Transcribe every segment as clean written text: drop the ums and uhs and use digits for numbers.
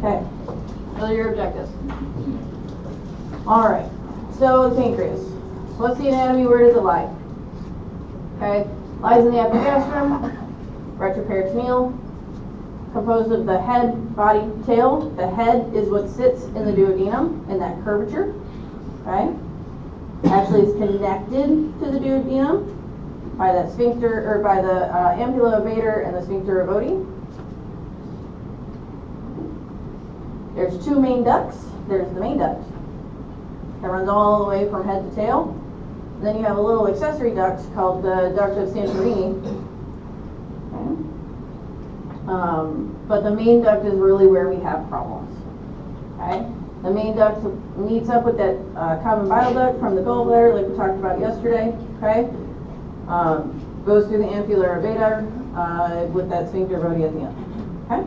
Okay, those are your objectives. All right, so the pancreas. What's the anatomy? Where does it lie? Okay, lies in the epigastrum, retroperitoneal, composed of the head, body, tail. The head is what sits in the duodenum in that curvature. Okay, actually it's connected to the duodenum by that sphincter, or by the ampulla of Vater and the sphincter of Oddi. There's two main ducts. There's the main duct that runs all the way from head to tail. And then you have a little accessory duct called the duct of Santorini. Okay. But the main duct is really where we have problems. Okay. The main duct meets up with that common bile duct from the gallbladder, like we talked about yesterday. Okay. Goes through the ampulla of Vater with that sphincter of Oddi at the end. Okay.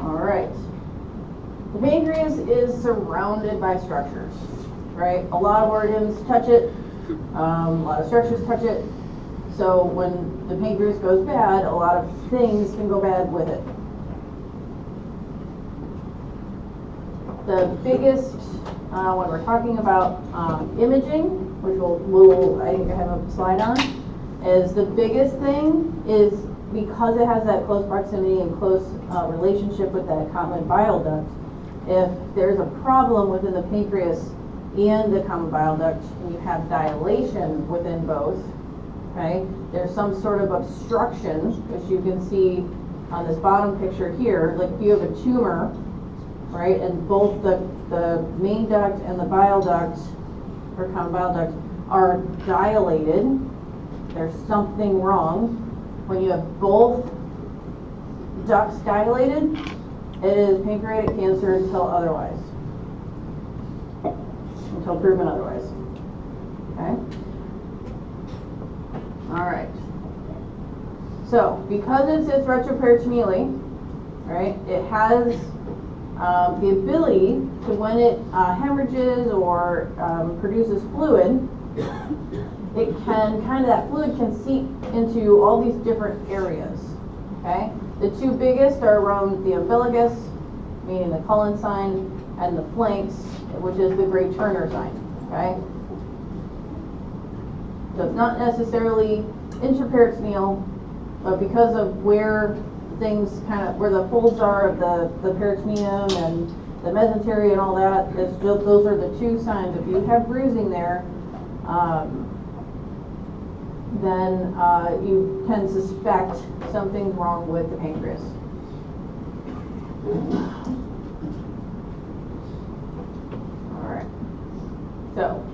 All right. The pancreas is surrounded by structures, right? A lot of organs touch it, a lot of structures touch it. So when the pancreas goes bad, a lot of things can go bad with it. The biggest, when we're talking about imaging, which I think I have a slide on, is the biggest thing is because it has that close proximity and close relationship with that common bile duct. If there's a problem within the pancreas and the common bile duct, and you have dilation within both, okay, there's some sort of obstruction, which you can see on this bottom picture here. Like if you have a tumor, right, and both the main duct and the bile duct, or common bile duct, are dilated, there's something wrong. When you have both ducts dilated, it is pancreatic cancer until otherwise. Until proven otherwise. Okay? Alright. So, because it sits retroperitoneally, right, it has the ability to, when it hemorrhages or produces fluid, it can that fluid can seep into all these different areas. Okay, the two biggest are around the umbilicus, meaning the Cullen sign, and the flanks, which is the Gray Turner sign. Okay, so it's not necessarily intraperitoneal, but because of where things where the folds are of the peritoneum and the mesentery and all that, those are the two signs. If you have bruising there, then you can suspect something's wrong with the pancreas. Alright, so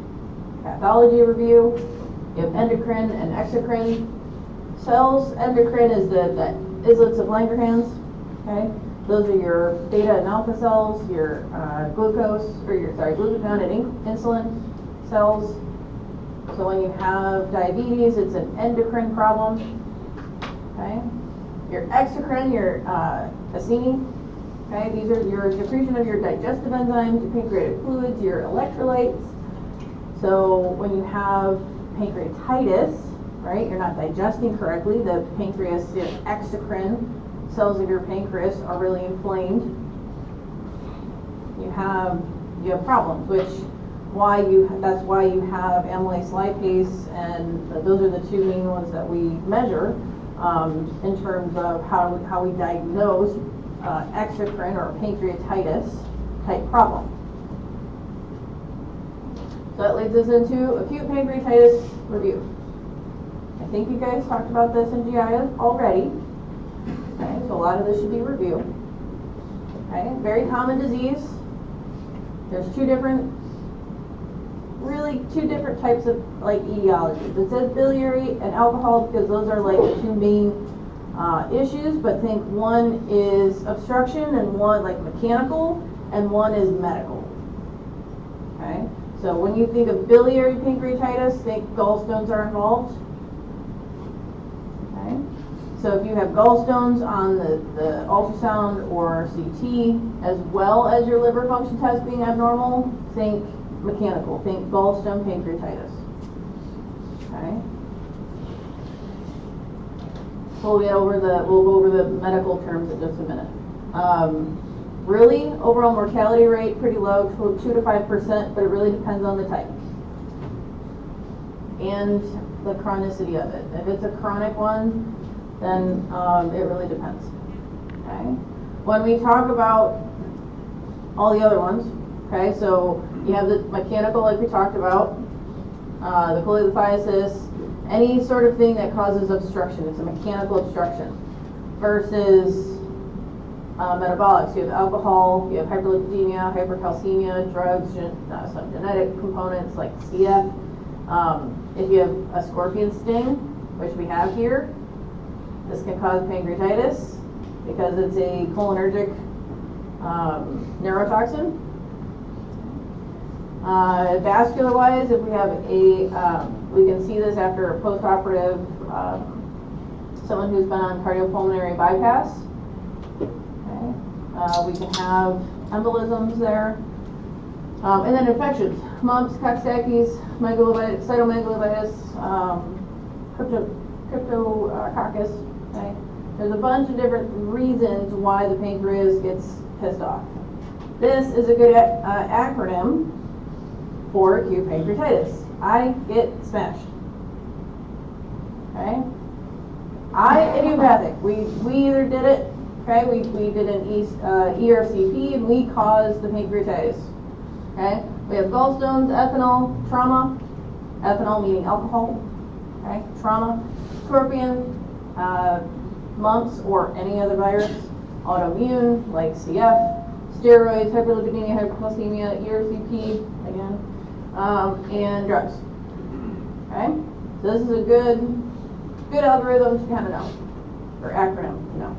pathology review. You have endocrine and exocrine cells. Endocrine is the islets of Langerhans. Okay, those are your beta and alpha cells, your glucagon and insulin cells. So when you have diabetes, it's an endocrine problem. Okay, your exocrine, your acini. Okay, these are your secretion of your digestive enzymes, your pancreatic fluids, your electrolytes. So when you have pancreatitis, right, you're not digesting correctly. The pancreas, the exocrine cells of your pancreas are really inflamed. You have problems, that's why you have amylase lipase, and those are the two main ones that we measure in terms of how we diagnose exocrine or pancreatitis type problem. So that leads us into acute pancreatitis review. I think you guys talked about this in GI already. Okay, so a lot of this should be review. Okay, very common disease. There's two different types of etiologies. It says biliary and alcohol because those are the two main issues, but think one is obstruction and one mechanical, and one is medical. Okay, so when you think of biliary pancreatitis, think gallstones are involved. Okay, so if you have gallstones on the ultrasound or CT, as well as your liver function test being abnormal, think mechanical, think gallstone pancreatitis. Okay. We'll go over the medical terms in just a minute. Really, overall mortality rate pretty low, 2 to 5%, but it really depends on the type and the chronicity of it. If it's a chronic one, then it really depends. Okay. When we talk about all the other ones, okay, so you have the mechanical, like we talked about, the cholelithiasis, any sort of thing that causes obstruction. It's a mechanical obstruction versus metabolics. You have alcohol, you have hyperlipidemia, hypercalcemia, drugs, some genetic components like CF. If you have a scorpion sting, which we have here, this can cause pancreatitis because it's a cholinergic neurotoxin. Vascular-wise, if we have we can see this after a post-operative, someone who's been on cardiopulmonary bypass. Okay. We can have embolisms there. And then infections, mumps, Coxsackies, megalovitis, cytomegalovitis, cryptococcus. Okay? There's a bunch of different reasons why the pancreas gets pissed off. This is a good acronym for acute pancreatitis. I get smashed. Okay? Idiopathic. We either did it, okay, we did an ERCP and we caused the pancreatitis. Okay? We have gallstones, ethanol, trauma, ethanol meaning alcohol, okay, trauma, scorpion, mumps or any other virus, autoimmune like CF, steroids, hyperlipidemia, hypercalcemia, ERCP, again, and drugs. Okay? So this is a good algorithm to kind of know, or acronym to know.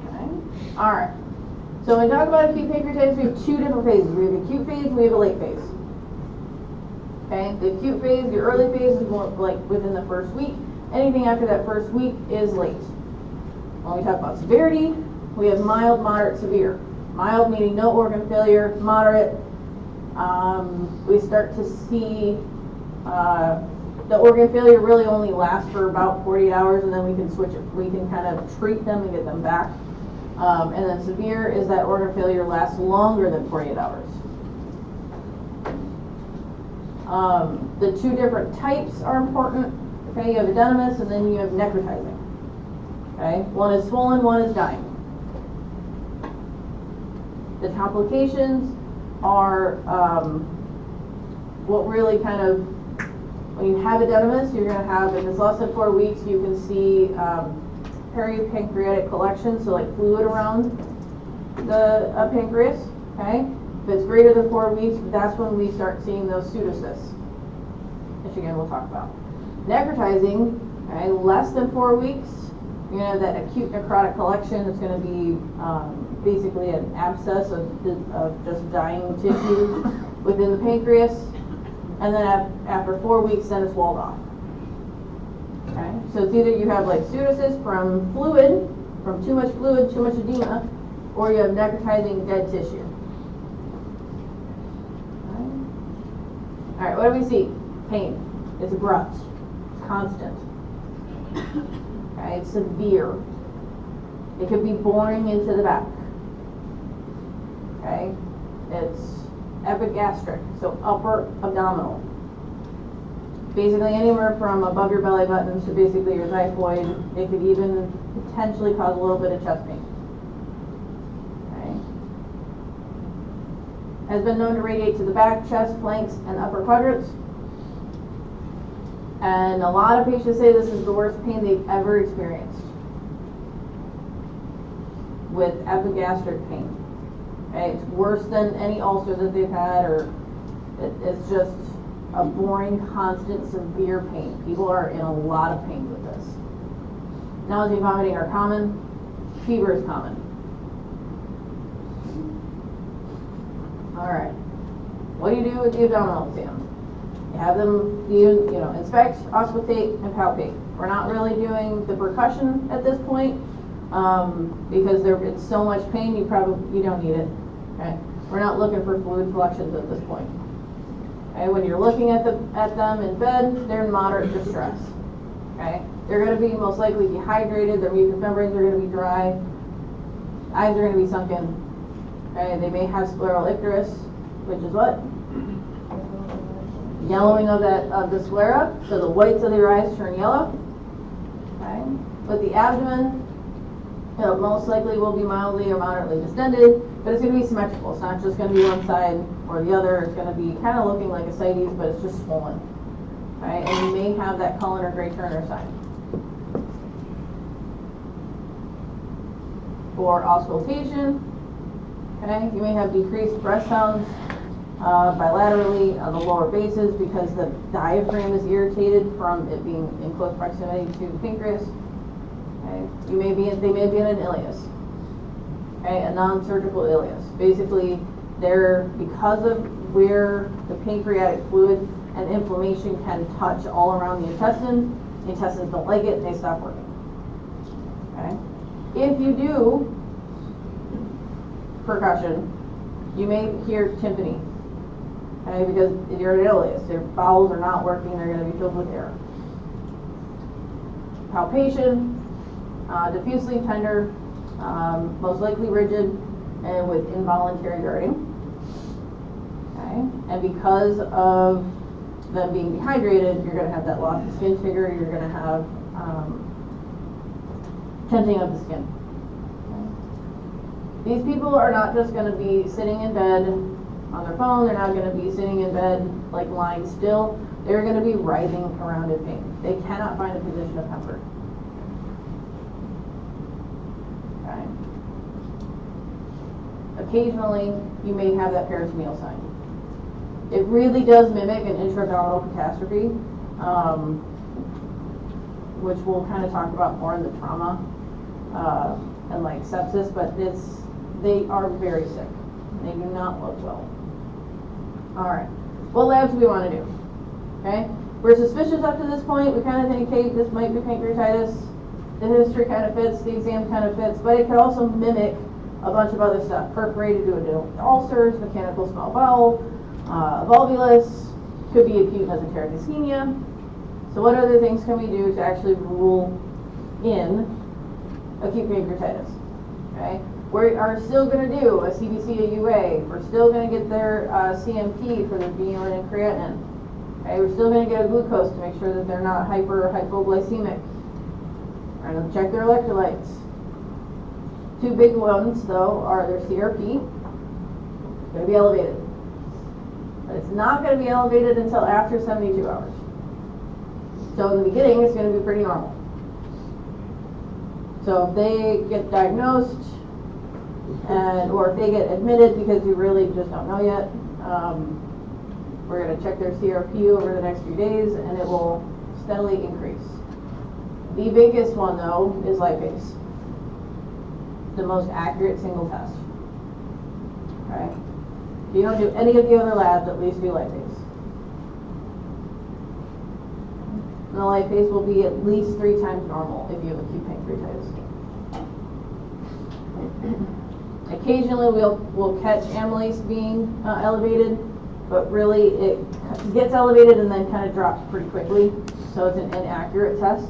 Okay? All right. So when we talk about acute pancreatitis, we have two different phases. We have acute phase and we have a late phase. Okay? The acute phase, the early phase is more like within the first week. Anything after that first week is late. When we talk about severity, we have mild, moderate, severe. Mild meaning no organ failure, moderate, we start to see the organ failure really only lasts for about 48 hours and then we can switch it. We can kind of treat them and get them back. And then severe is that organ failure lasts longer than 48 hours. The two different types are important. Okay, you have edematous and then you have necrotizing. Okay, one is swollen, one is dying. The complications are what really kind of, when you have edematous, you're going to have, if it's less than 4 weeks, you can see peripancreatic collection, so like fluid around the pancreas. Okay, if it's greater than 4 weeks, that's when we start seeing those pseudocysts, which again we'll talk about. Necrotizing, okay, less than 4 weeks, you're going to have that acute necrotic collection. It's going to be basically an abscess of just dying tissue within the pancreas. And then after 4 weeks, then it's walled off. Okay, so it's either you have like pseudocysts from fluid, from too much fluid, too much edema, or you have necrotizing dead tissue. Okay. All right, what do we see? Pain. It's abrupt. It's constant. Okay, it's severe. It could be boring into the back. Okay, it's epigastric, so upper abdominal. Basically anywhere from above your belly button to basically your xiphoid. It could even potentially cause a little bit of chest pain. Okay. Has been known to radiate to the back, chest, flanks, and upper quadrants. And a lot of patients say this is the worst pain they've ever experienced with epigastric pain. Okay, it's worse than any ulcer that they've had, or it's just a boring, constant, severe pain. People are in a lot of pain with this. Nausea and vomiting are common. Fever is common. All right. What do you do with the abdominal exam? You have them, inspect, auscultate, and palpate. We're not really doing the percussion at this point because it's so much pain. You don't need it. Okay. We're not looking for fluid collections at this point. Okay. When you're looking at them in bed, they're in moderate distress. Okay. They're going to be most likely dehydrated. Their mucous membranes are going to be dry. eyes are going to be sunken. Okay, they may have scleral icterus, which is what? Yellowing of the sclera, so the whites of your eyes turn yellow. Okay, with the abdomen, it most likely will be mildly or moderately distended, but it's going to be symmetrical. It's not just going to be one side or the other. It's going to be kind of looking like ascites, but it's just swollen. Okay, and you may have that Cullen or Gray-Turner sign. For auscultation, okay, you may have decreased breath sounds bilaterally on the lower bases because the diaphragm is irritated from it being in close proximity to the pancreas. Okay, they may be in an ileus, okay, a non-surgical ileus. Basically, because of where the pancreatic fluid and inflammation can touch all around the intestines don't like it and they stop working. Okay. If you do percussion, you may hear tympany, okay, because you're an ileus. Their bowels are not working, they're going to be filled with air. Palpation, diffusely tender, most likely rigid, and with involuntary guarding. Okay. And because of them being dehydrated, you're going to have that loss of skin figure, you're going to have tenting of the skin. Okay. These people are not just going to be sitting in bed on their phone, they're not going to be sitting in bed like lying still, they're going to be writhing around in pain. They cannot find a position of comfort. Okay. Occasionally, you may have that peritoneal sign. It really does mimic an intra-abdominal catastrophe, which we'll kind of talk about more in the trauma and like sepsis, but they are very sick. They do not look well. All right, what labs do we want to do? Okay, we're suspicious up to this point. We kind of think, hey, this might be pancreatitis. The history kind of fits, the exam kind of fits, but it could also mimic a bunch of other stuff. Perforated duodenal ulcers, mechanical small bowel, volvulus, could be acute mesenteric ischemia. So what other things can we do to actually rule in acute pancreatitis? Okay, we are still going to do a CBC, a UA. We're still going to get their CMP for their BUN and creatinine. Okay, we're still going to get a glucose to make sure that they're not hyper or hypoglycemic. We're going to check their electrolytes. Two big ones, though, are their CRP. It's going to be elevated. But it's not going to be elevated until after 72 hours. So in the beginning, it's going to be pretty normal. So if they get diagnosed, or if they get admitted because we really just don't know yet, we're going to check their CRP over the next few days, and it will steadily increase. The biggest one, though, is lipase. The most accurate single test. Okay? If you don't do any of the other labs, at least do lipase. And the lipase will be at least 3 times normal if you have acute pancreatitis. Occasionally we'll catch amylase being elevated, but really it gets elevated and then kind of drops pretty quickly, so it's an inaccurate test.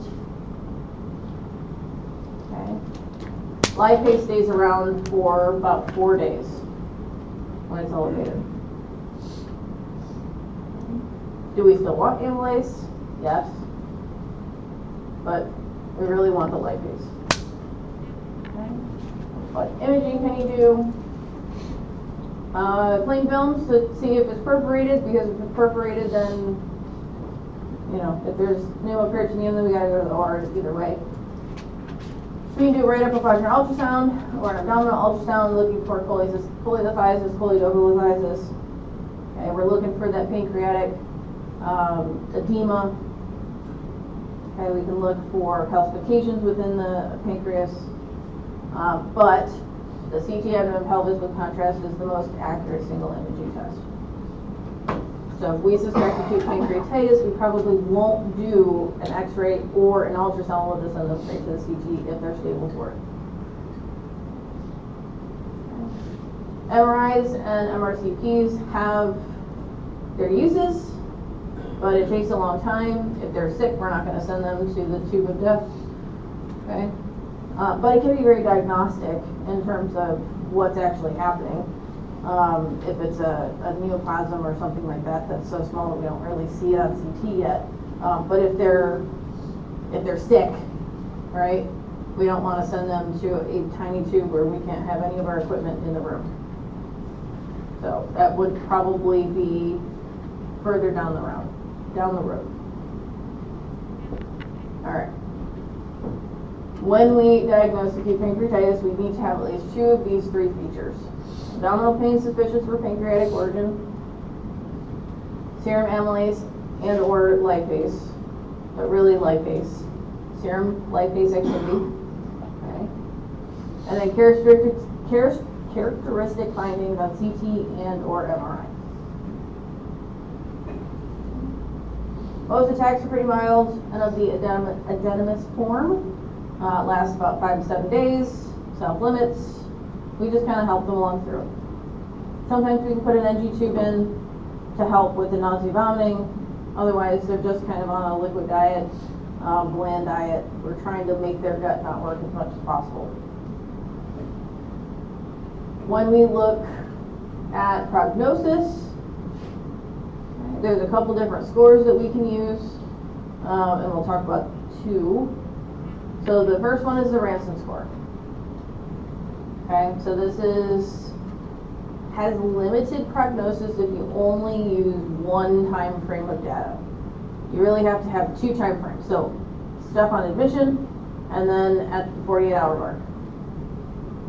Okay. Lipase stays around for about 4 days when it's elevated. Do we still want amylase? Yes. But we really want the lipase. Okay. What imaging can you do? Plain films to see if it's perforated, because if it's perforated, then, you know, if there's pneumoperitoneum, then we gotta go to the OR either way. So you can do right upper quadrant ultrasound or an abdominal ultrasound looking for cholelithiasis, choledocholithiasis. Okay, we're looking for that pancreatic edema. Okay, we can look for calcifications within the pancreas, but the CT abdomen pelvis with contrast is the most accurate single imaging test. So if we suspect acute pancreatitis, we probably won't do an X-ray or an ultrasound. We'll just send them straight to the CT if they're stable for it. MRIs and MRCPs have their uses, but it takes a long time. If they're sick, we're not going to send them to the tube of death. Okay. But it can be very diagnostic in terms of what's actually happening. If it's a neoplasm or something like that that's so small that we don't really see it on CT yet. But if they're sick, right, we don't want to send them to a tiny tube where we can't have any of our equipment in the room. So that would probably be further down the road. All right. When we diagnose acute pancreatitis, we need to have at least 2 of these 3 features. Abdominal pain suspicious for pancreatic origin, serum amylase and or lipase, but really lipase, serum lipase activity, okay? And then characteristic findings on CT and or MRI. Most attacks are pretty mild and of the edematous form. Lasts about 5 to 7 days, self-limits. We just kind of help them along through it. Sometimes we can put an NG tube in to help with the nausea vomiting. Otherwise, they're just kind of on a liquid diet, bland diet. We're trying to make their gut not work as much as possible. When we look at prognosis, there's a couple different scores that we can use, and we'll talk about 2. So the first one is the Ranson score. Okay, so this has limited prognosis if you only use 1 time frame of data. You really have to have 2 time frames. So stuff on admission and then at the 48-hour mark.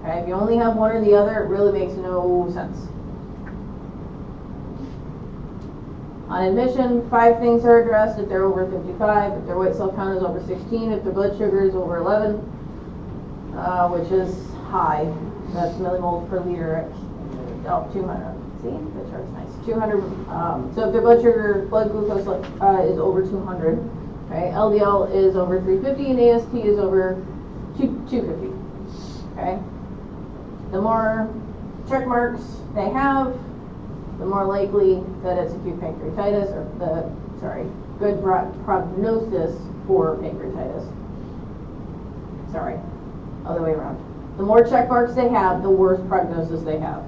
Okay, if you only have one or the other, it really makes no sense. On admission, 5 things are addressed if they're over 55, if their white cell count is over 16, if their blood sugar is over 11, which is high. That's millimoles per liter at 200. See, the chart's nice. 200. So if their blood glucose is over 200, okay, LDL is over 350, and AST is over 250. Okay. The more check marks they have, the more likely that it's acute pancreatitis, or good prognosis for pancreatitis. Sorry, other way around. The more check marks they have, the worse prognosis they have.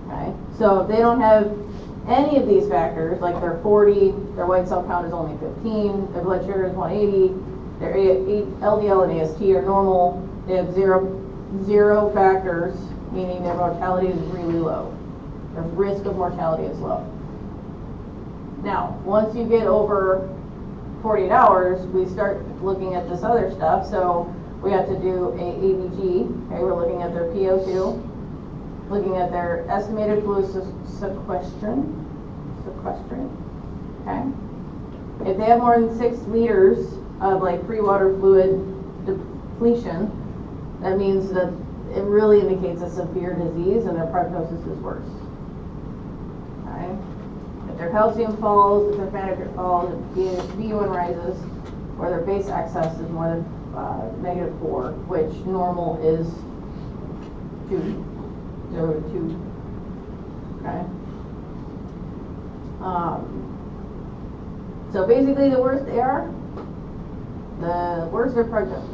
Okay, so if they don't have any of these factors, like they're 40, their white cell count is only 15, their blood sugar is 180, their LDL and AST are normal, they have zero factors, meaning their mortality is really low. Their risk of mortality is low. Now, once you get over 48 hours, we start looking at this other stuff. So we have to do a ABG. Okay, we're looking at their PO2, looking at their estimated fluid sequestration. Okay. If they have more than 6 liters of like free water fluid depletion, that means that it really indicates a severe disease and their prognosis is worse. Okay. If their calcium falls, if their hematocrit falls, if BUN rises, or their base excess is more than -4, which normal is 0 to 2. Okay. So basically, the worse they are, the worse their prognosis.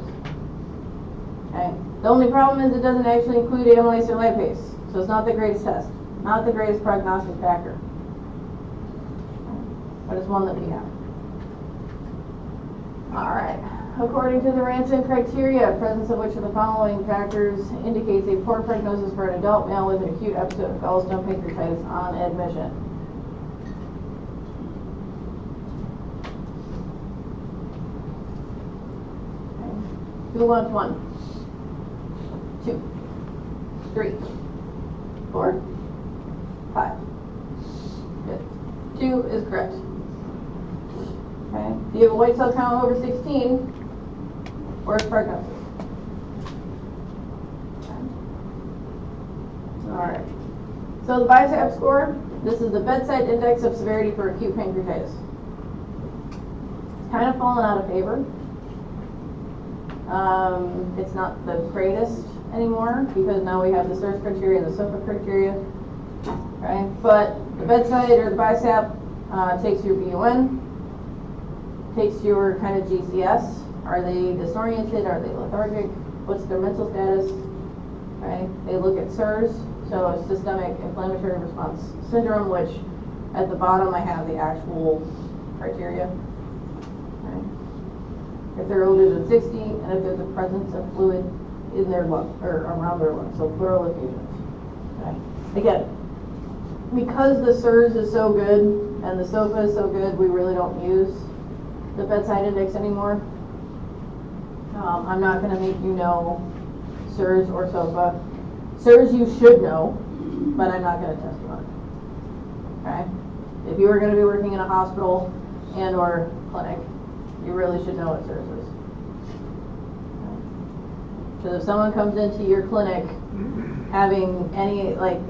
Okay. The only problem is it doesn't actually include amylase or lipase, so it's not the greatest test, not the greatest prognostic factor, but it's one that we have. All right. According to the Ranson criteria, presence of which of the following factors indicates a poor prognosis for an adult male with an acute episode of gallstone pancreatitis on admission. Okay. Who wants 1, 2, 3, 4, 5. Good. 2 is correct. Okay. Do you have a white cell count over 16? Worse prognosis. Okay. All right. So the BISAP score, this is the bedside index of severity for acute pancreatitis. It's kind of fallen out of favor. It's not the greatest anymore because now we have the SIRS criteria and the SOFA criteria. Okay. But the bedside or the BISAP takes your BUN, takes your kind of GCS. Are they disoriented? Are they lethargic? What's their mental status? Okay. They look at SIRS, so systemic inflammatory response syndrome, which at the bottom I have the actual criteria. Okay. If they're older than 60, and if there's a presence of fluid in their lung or around their lungs, so pleural effusions. Okay. Again, because the SIRS is so good and the SOFA is so good, we really don't use the bedside index anymore. I'm not going to make you know SIRS or SOFA. SIRS you should know, but I'm not going to test you on it. Okay? If you were going to be working in a hospital and or clinic, you really should know what SIRS is. Okay? So if someone comes into your clinic having any, like,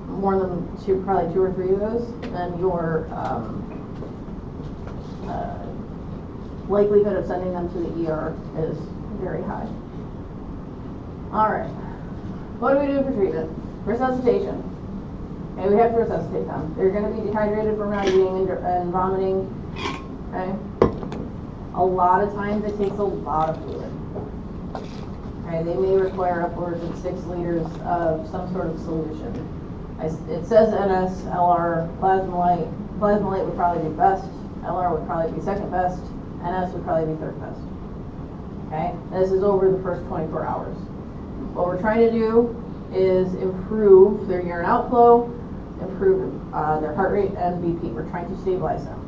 more than probably two or three of those, then your likelihood of sending them to the ER is very high. All right. What do we do for treatment? Resuscitation. Okay, we have to resuscitate them. They're going to be dehydrated from not eating and vomiting. Okay. A lot of times it takes a lot of fluid. Okay, they may require upwards of 6 liters of some sort of solution. It says NS, LR, plasma light would probably be best. LR would probably be second best. NS would probably be third best. Okay, this is over the first 24 hours. What we're trying to do is improve their urine outflow, improve their heart rate and BP. We're trying to stabilize them.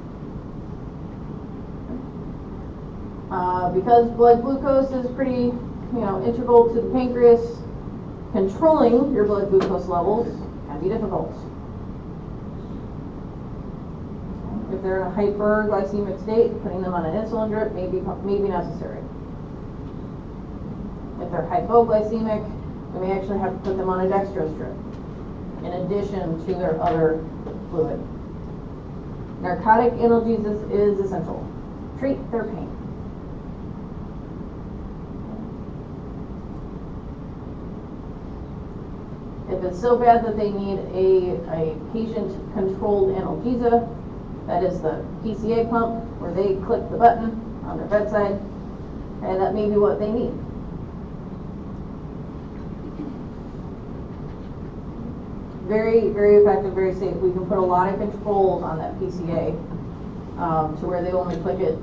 Because blood glucose is pretty, integral to the pancreas, controlling your blood glucose levels can be difficult. If they're in a hyperglycemic state, putting them on an insulin drip may be necessary. If they're hypoglycemic, we may actually have to put them on a dextrose drip in addition to their other fluid. Narcotic analgesia is essential. Treat their pain. If it's so bad that they need a patient-controlled analgesia, that is the PCA pump, where they click the button on their bedside, and that may be what they need. Very, very effective, very safe. We can put a lot of controls on that PCA to where they only click it,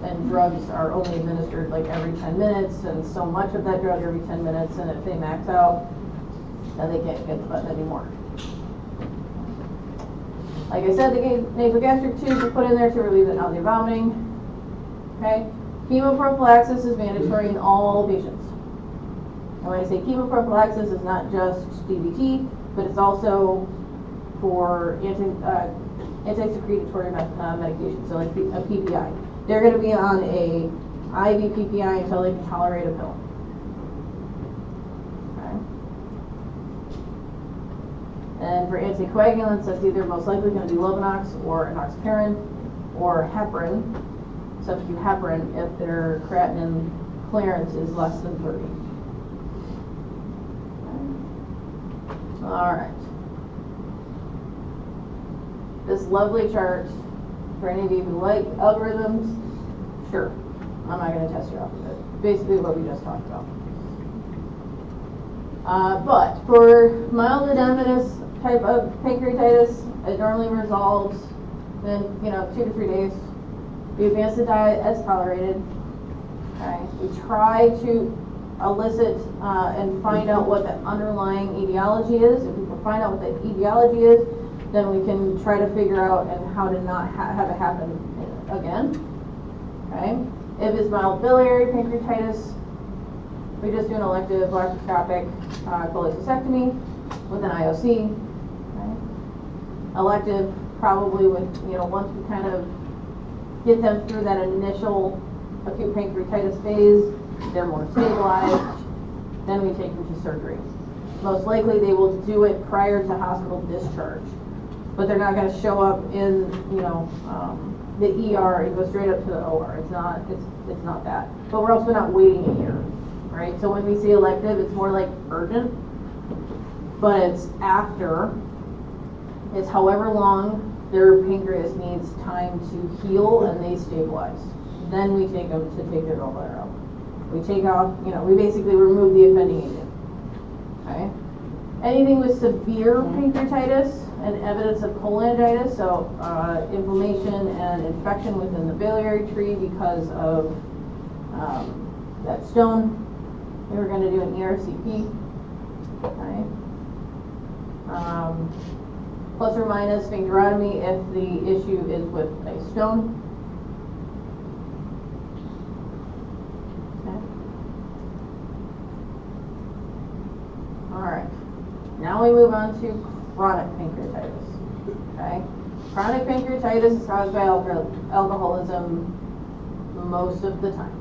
and drugs are only administered like every 10 minutes, and so much of that drug every 10 minutes, and if they max out, then they can't get the button anymore. Like I said, the nasogastric tubes are put in there to relieve the nausea and vomiting. Okay? Chemoprophylaxis is mandatory in all patients. And when I say chemoprophylaxis, it's not just DVT, but it's also for anti-secretory medication, so like a PPI. They're going to be on a IV PPI until they can tolerate a pill. And for anticoagulants, that's either most likely going to be Lovenox or enoxaparin or heparin, substitute heparin if their creatinine clearance is less than 30. All right. This lovely chart, for any of you who like algorithms, sure, I'm not going to test you off of it. Basically what we just talked about. But for mild edematous type of pancreatitis, it normally resolves in 2 to 3 days. We advance the diet as tolerated. Okay. We try to elicit and find out what the underlying etiology is. If we can find out what the etiology is, then we can try to figure out and how to not have it happen again. Okay. If it's mild biliary pancreatitis, we just do an elective laparoscopic cholecystectomy with an IOC. Okay. Elective, probably with, once we kind of get them through that initial acute pancreatitis phase, they're more stabilized, then we take them to surgery. Most likely they will do it prior to hospital discharge, but they're not going to show up in, the ER and go straight up to the OR. It's not that. But we're also not waiting a year. Right? So when we say elective, it's more like urgent, but it's after, it's however long their pancreas needs time to heal and they stabilize. Then we take them to take their gallbladder out. We take off, we basically remove the offending agent. Okay? Anything with severe pancreatitis and evidence of cholangitis, so inflammation and infection within the biliary tree because of that stone, we're going to do an ERCP. Okay. Plus or minus sphincterotomy if the issue is with a stone. Okay. All right. Now we move on to chronic pancreatitis. Okay. Chronic pancreatitis is caused by alcoholism most of the time.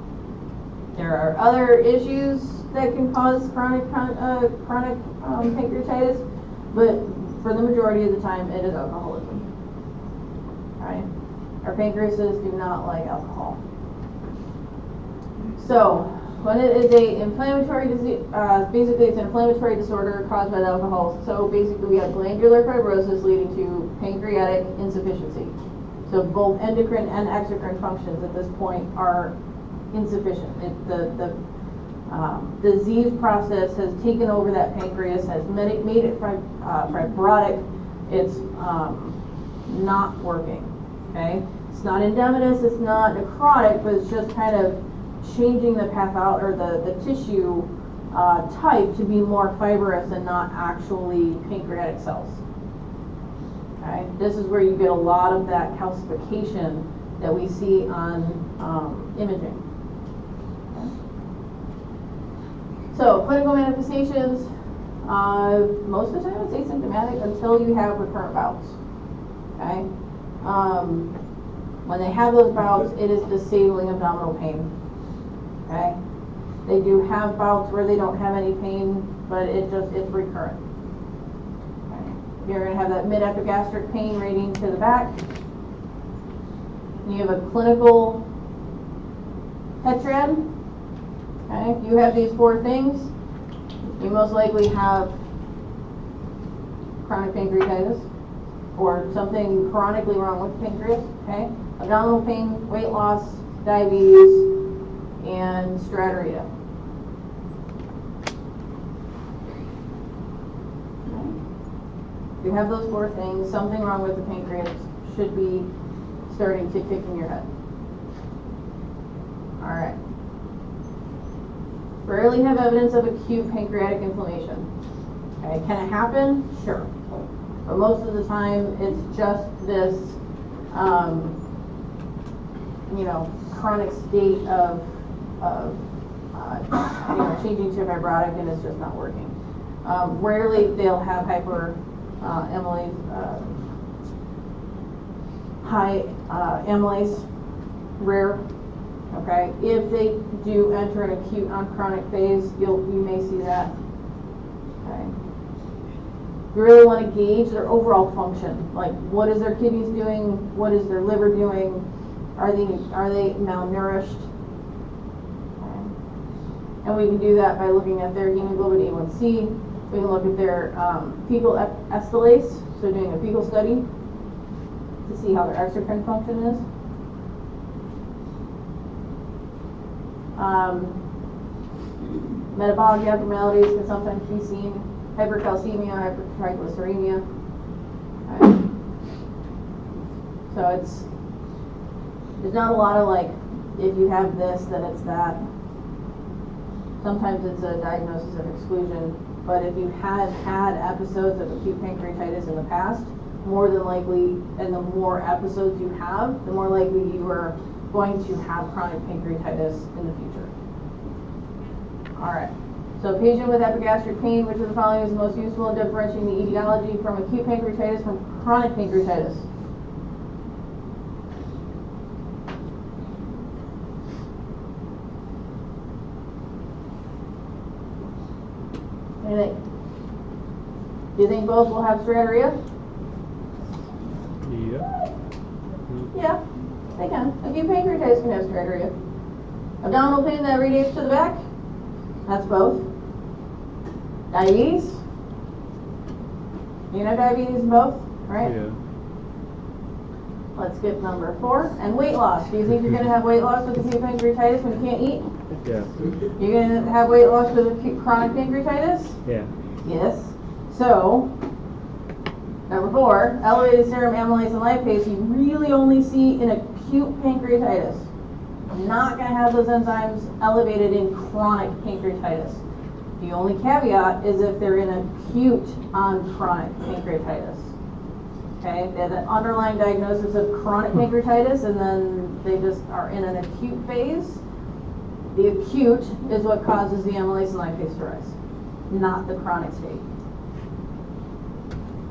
There are other issues that can cause chronic pancreatitis, but for the majority of the time, it is alcoholism. Right? Our pancreases do not like alcohol. So, when it is a inflammatory disease, basically it's an inflammatory disorder caused by the alcohol. So basically we have glandular fibrosis leading to pancreatic insufficiency. So both endocrine and exocrine functions at this point are insufficient. The disease process has taken over that pancreas, has made it fibrotic. It's not working. Okay, it's not endematous, it's not necrotic, but it's just kind of changing the path out or the tissue type to be more fibrous and not actually pancreatic cells. Okay, this is where you get a lot of that calcification that we see on imaging. So, clinical manifestations, most of the time it's asymptomatic until you have recurrent bouts. Okay? When they have those bouts, it is disabling abdominal pain. Okay? They do have bouts where they don't have any pain, but it's recurrent. Okay? You're going to have that mid-epigastric pain radiating to the back. You have a clinical tetrad. Okay, if you have these four things, you most likely have chronic pancreatitis or something chronically wrong with the pancreas. Okay, abdominal pain, weight loss, diabetes, and stratorrhea. Okay. If you have those four things, something wrong with the pancreas should be starting to kick in your head. All right. Rarely have evidence of acute pancreatic inflammation. Okay, can it happen? Sure. But most of the time, it's just this, chronic state of changing to fibrotic, and it's just not working. Rarely they'll have high amylase, rare. Okay, if they do enter an acute on-chronic phase, you may see that. Okay, you really want to gauge their overall function. Like, what is their kidneys doing? What is their liver doing? Are they malnourished? Okay. And we can do that by looking at their hemoglobin A1C. We can look at their fecal estolase, so doing a fecal study to see how their exocrine function is. Metabolic abnormalities can sometimes be seen. Hypercalcemia, hypertriglyceridemia. Okay. So there's not a lot of like, if you have this, then it's that. Sometimes it's a diagnosis of exclusion, but if you had episodes of acute pancreatitis in the past, more than likely, and the more episodes you have, the more likely you are going to have chronic pancreatitis in the future. All right. So, patient with epigastric pain, which of the following is the most useful in differentiating the etiology from acute pancreatitis from chronic pancreatitis? Anything? Do you think both will have stratorrhea? Yeah, they can. Acute pancreatitis can have stratorrhea. Abdominal pain that radiates to the back? That's both. Diabetes? You know diabetes in both, right? Yeah. let's skip number 4. And weight loss. Do you think you're going to have weight loss with acute pancreatitis when you can't eat? Yeah. You're going to have weight loss with acute chronic pancreatitis? Yeah. Yes. So, number 4, elevated serum amylase and lipase you really only see in acute pancreatitis. Not going to have those enzymes elevated in chronic pancreatitis. The only caveat is if they're in acute on chronic pancreatitis. Okay, they have an underlying diagnosis of chronic pancreatitis and then they just are in an acute phase. The acute is what causes the amylase and lipase to rise, not the chronic state.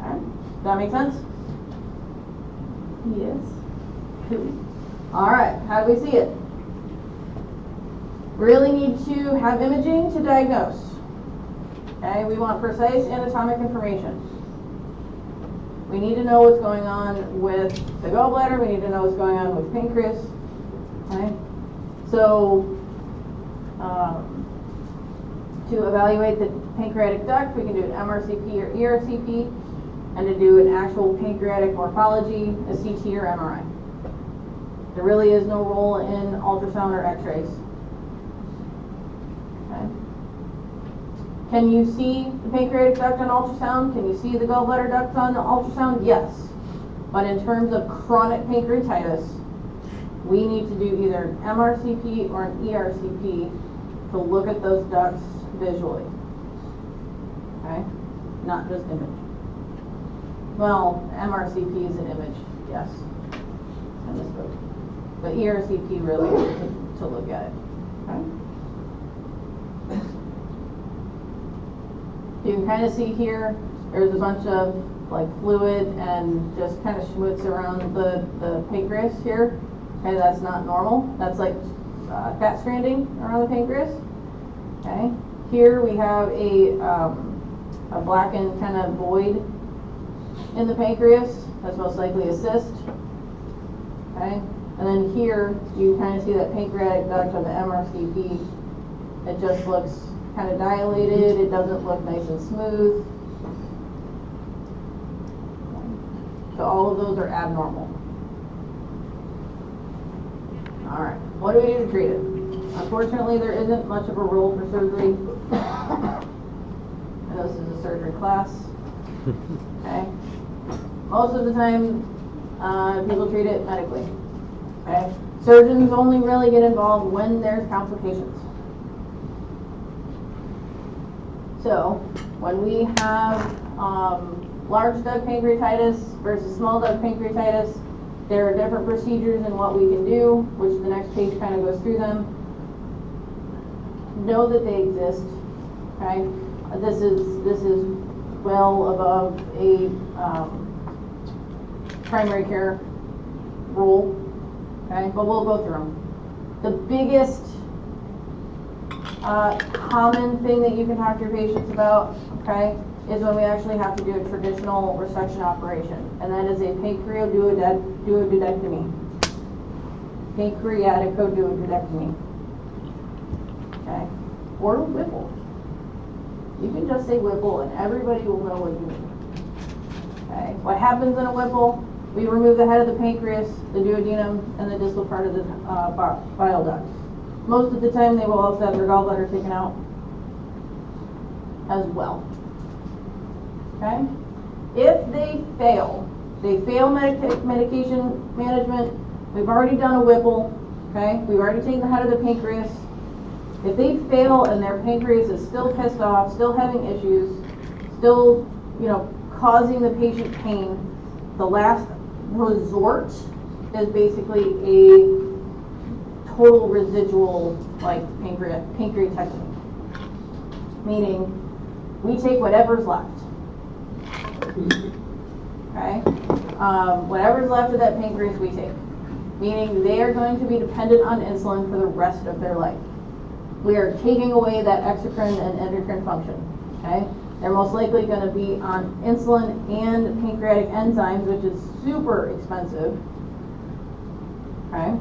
Okay, does that make sense? Yes. Cool. All right, how do we see it? Really need to have imaging to diagnose. Okay, we want precise anatomic information. We need to know what's going on with the gallbladder. We need to know what's going on with pancreas. Okay, so to evaluate the pancreatic duct, we can do an MRCP or ERCP, and to do an actual pancreatic morphology, a CT or MRI. There really is no role in ultrasound or X-rays. Can you see the pancreatic duct on ultrasound? Can you see the gallbladder duct on ultrasound? Yes. But in terms of chronic pancreatitis, we need to do either an MRCP or an ERCP to look at those ducts visually. Okay? Not just image. Well, MRCP is an image, yes. I misspoke. But ERCP really is to look at it. Okay? You can kind of see here, there's a bunch of like fluid and just kind of schmutz around the pancreas here. Okay, that's not normal. That's like fat stranding around the pancreas. Okay, here we have a blackened kind of void in the pancreas. That's most likely a cyst. Okay, and then here you kind of see that pancreatic duct on the MRCP. It just looks kind of dilated, it doesn't look nice and smooth. So all of those are abnormal. Alright, what do we do to treat it? Unfortunately, there isn't much of a role for surgery. I know this is a surgery class. Okay. Most of the time, people treat it medically. Okay. Surgeons only really get involved when there's complications. So, when we have large duct pancreatitis versus small duct pancreatitis, there are different procedures in what we can do, which the next page kind of goes through them. Know that they exist. Okay, this is well above a primary care rule. Okay, but we'll go through them. The biggest common thing that you can talk to your patients about, okay, is when we actually have to do a traditional resection operation, and that is a pancreatic-duodectomy. Pancreatico-duodectomy. Okay, or Whipple. You can just say Whipple, and everybody will know what you mean. Okay, what happens in a Whipple? We remove the head of the pancreas, the duodenum, and the distal part of the bile duct. Most of the time, they will also have their gallbladder taken out as well. Okay? If they fail medication management, we've already done a Whipple, okay? We've already taken the head of the pancreas. If they fail and their pancreas is still pissed off, still having issues, still, causing the patient pain, the last resort is basically a total residual, like pancreatectomy. Meaning, we take whatever's left. Okay? Whatever's left of that pancreas, we take. Meaning, they are going to be dependent on insulin for the rest of their life. We are taking away that exocrine and endocrine function. Okay? They're most likely going to be on insulin and pancreatic enzymes, which is super expensive. Okay?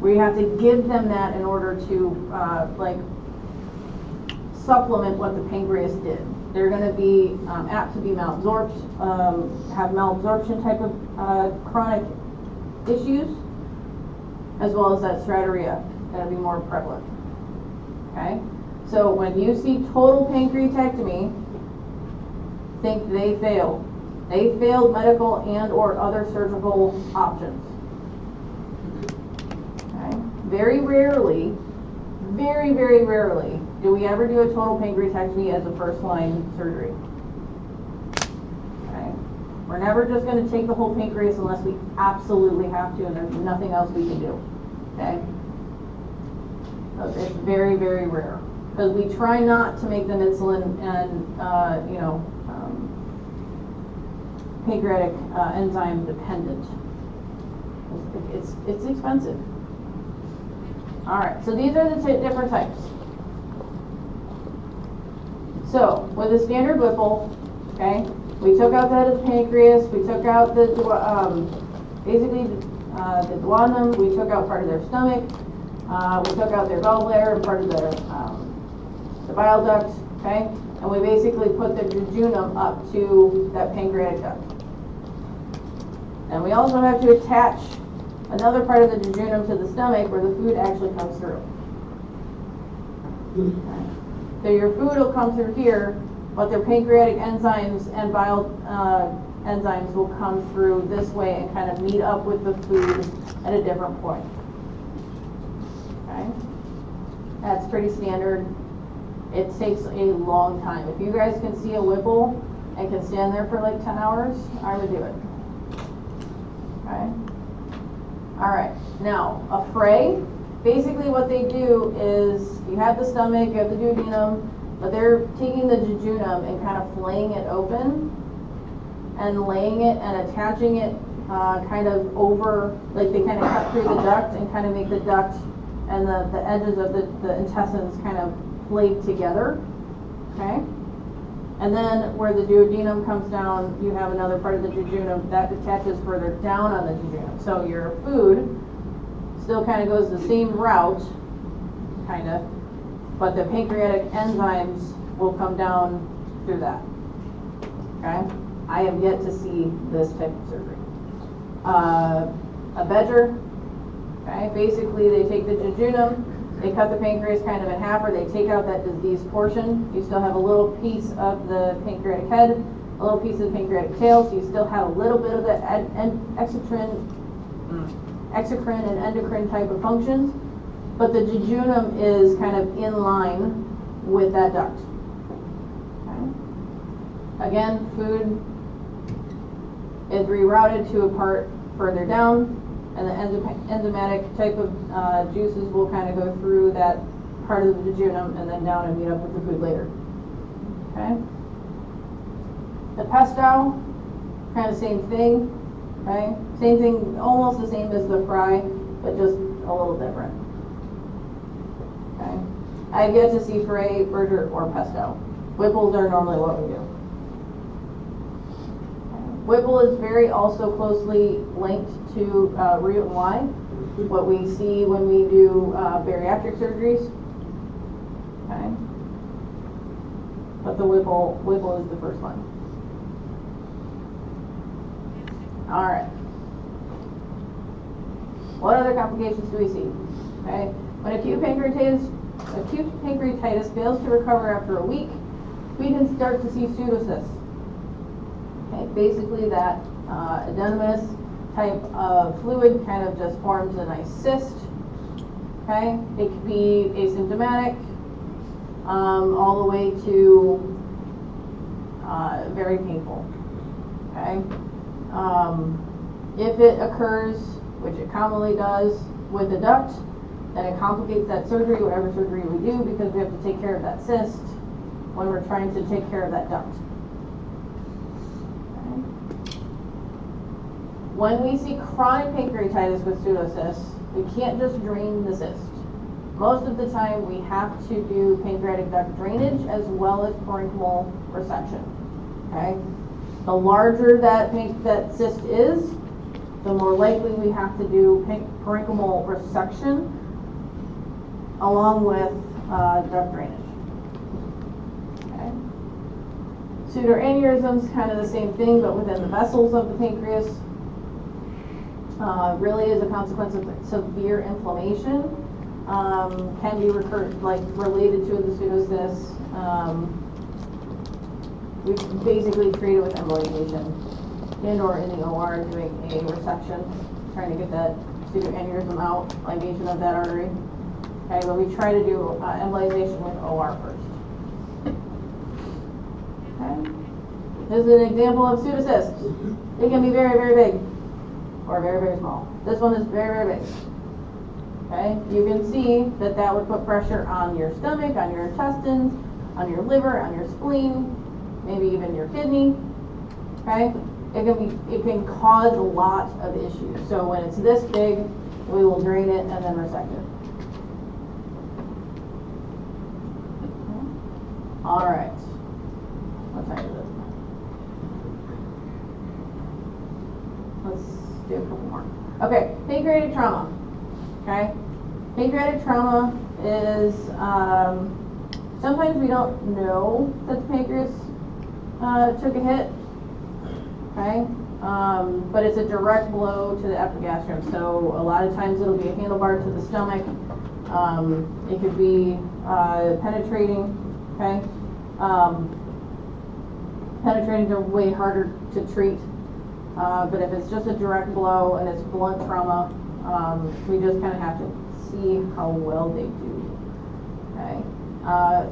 We have to give them that in order to supplement what the pancreas did. They're going to be apt to be malabsorbed, have malabsorption type of chronic issues, as well as that stratorrhea, going to be more prevalent. Okay? So when you see total pancreatectomy, think they failed. They failed medical and or other surgical options. Okay? Very rarely, very, very rarely do we ever do a total pancreatectomy as a first-line surgery. Okay? We're never just going to take the whole pancreas unless we absolutely have to and there's nothing else we can do. Okay? So it's very, very rare. Because we try not to make them insulin and, pancreatic enzyme dependent. It's expensive. All right, so these are the different types. So with a standard Whipple, okay, we took out the head of the pancreas, we took out the basically the duodenum, we took out part of their stomach, we took out their gallbladder and part of their the bile duct, okay, and we basically put the jejunum up to that pancreatic duct. And we also have to attach another part of the jejunum to the stomach where the food actually comes through. Okay. So your food will come through here, but their pancreatic enzymes and bile enzymes will come through this way and kind of meet up with the food at a different point. Okay? That's pretty standard. It takes a long time. If you guys can see a Whipple and can stand there for like 10 hours, I would do it. Okay? Alright, now a fray, basically what they do is you have the stomach, you have the duodenum, but they're taking the jejunum and kind of flaying it open and laying it and attaching it kind of over, like they kind of cut through the duct and kind of make the duct and the edges of the intestines kind of flayed together, okay? And then where the duodenum comes down, you have another part of the jejunum that attaches further down on the jejunum. So your food still kind of goes the same route, kind of, but the pancreatic enzymes will come down through that, okay? I have yet to see this type of surgery. A Bedger, okay, basically they take the jejunum, they cut the pancreas kind of in half, or they take out that diseased portion. You still have a little piece of the pancreatic head, a little piece of the pancreatic tail, so you still have a little bit of the exocrine and endocrine type of functions, but the jejunum is kind of in line with that duct. Okay. Again, food is rerouted to a part further down, and the enzymatic type of juices will kind of go through that part of the jejunum and then down and meet up with the food later. Okay. The pesto, kind of same thing, right? Same thing, almost the same as the fry, but just a little different. Okay. I've yet to see fray, burger, or pesto. Whipples are normally what we do. Whipple is very also closely linked to Roux-en-Y, what we see when we do bariatric surgeries. Okay. But the Whipple is the first one. All right. What other complications do we see? Okay. When acute pancreatitis fails to recover after a week, we can start to see pseudocysts. Okay. Basically, that edematous type of fluid kind of just forms a nice cyst. Okay. It could be asymptomatic, all the way to very painful. Okay. If it occurs, which it commonly does, with a duct, then it complicates that surgery, whatever surgery we do, because we have to take care of that cyst when we're trying to take care of that duct. Okay. When we see chronic pancreatitis with pseudocysts, we can't just drain the cyst. Most of the time, we have to do pancreatic duct drainage as well as parenchymal resection. Okay. The larger that cyst is, the more likely we have to do parenchymal resection along with duct drainage. Okay. Pseudoaneurysms, kind of the same thing, but within the vessels of the pancreas. really is a consequence of severe inflammation, can be related to the pseudocyst. We basically treat it with embolization and or in the OR doing a resection, trying to get that pseudoaneurysm out, ligation of that artery. Okay, but we try to do embolization with OR first. Okay. This is an example of pseudocyst. It can be very, very big or very, very small. This one is very, very big. Okay, you can see that that would put pressure on your stomach, on your intestines, on your liver, on your spleen, maybe even your kidney. Okay, it can cause a lot of issues. So when it's this big, we will drain it and then resect it. Okay. All right. What time is it? Let's do a couple more. Okay, pancreatic trauma. Okay, pancreatic trauma is sometimes we don't know that the pancreas took a hit. Okay, but it's a direct blow to the epigastrium. So a lot of times it'll be a handlebar to the stomach. It could be penetrating. Okay, penetrating are way harder to treat. But if it's just a direct blow and it's blunt trauma, we just kind of have to see how well they do. Okay,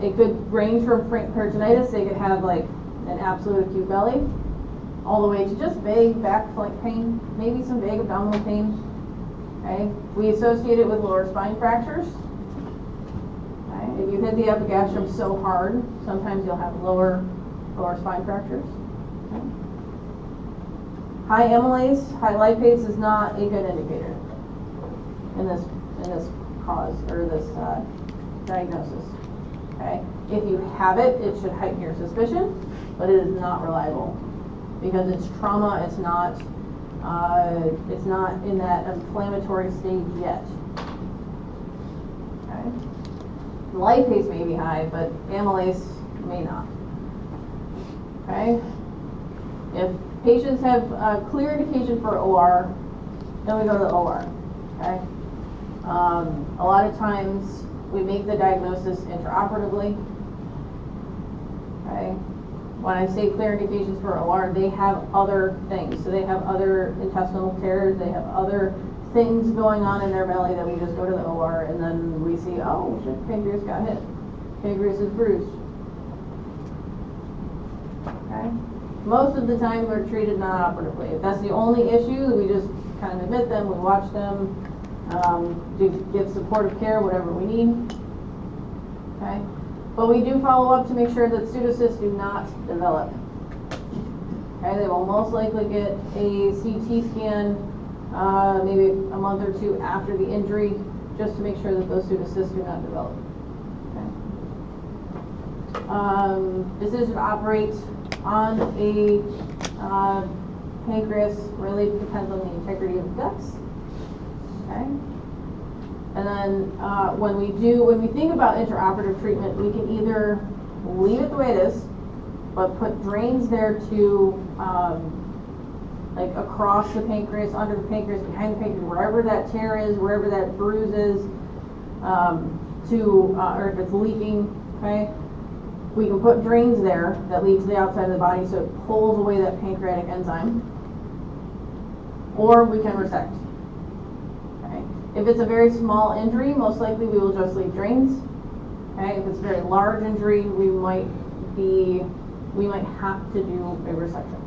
it could range from peritonitis. They could have like an absolute acute belly, all the way to just vague back flank pain, maybe some vague abdominal pain. Okay, we associate it with lower spine fractures. Okay, if you hit the epigastrium so hard, sometimes you'll have lower spine fractures. Okay. High amylase, high lipase is not a good indicator in this cause or this diagnosis. Okay, if you have it, it should heighten your suspicion, but it is not reliable because it's trauma. It's not in that inflammatory stage yet. Okay, lipase may be high, but amylase may not. Okay, if patients have clear indication for OR, then we go to the OR. Okay, a lot of times we make the diagnosis intraoperatively. Okay, when I say clear indications for OR, they have other things. So they have other intestinal tears, they have other things going on in their belly that we just go to the OR and then we see, oh shit, pancreas got hit. Pancreas is bruised. Okay. Most of the time we're treated non-operatively. If that's the only issue, we just kind of admit them, we watch them, give supportive care, whatever we need. Okay, but we do follow up to make sure that pseudocysts do not develop. Okay, they will most likely get a CT scan maybe a month or two after the injury, just to make sure that those pseudocysts do not develop. Okay. Decision to operate on a pancreas really depends on the integrity of the guts. Okay. And then when we think about intraoperative treatment, we can either leave it the way it is, but put drains there to like across the pancreas, under the pancreas, behind the pancreas, wherever that tear is, wherever that bruise is, or if it's leaking. Okay. We can put drains there that lead to the outside of the body so it pulls away that pancreatic enzyme. Or we can resect. Okay. If it's a very small injury, most likely we will just leave drains. Okay. If it's a very large injury, we might have to do a resection.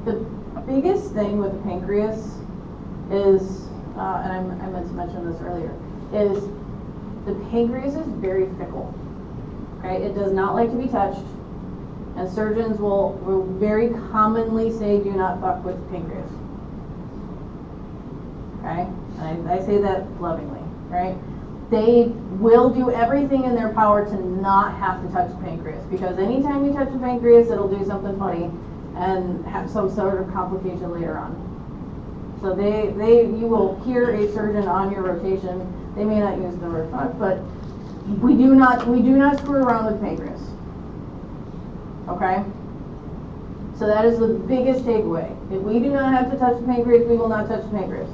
The biggest thing with the pancreas is, and I meant to mention this earlier, is the pancreas is very fickle. Okay, it does not like to be touched, and surgeons will very commonly say, "Do not fuck with the pancreas." Okay, and I say that lovingly, right? They will do everything in their power to not have to touch the pancreas, because anytime you touch the pancreas, it'll do something funny and have some sort of complication later on. So you will hear a surgeon on your rotation. They may not use the word fuck, but we do not screw around with pancreas. Okay? So that is the biggest takeaway. If we do not have to touch the pancreas, we will not touch the pancreas.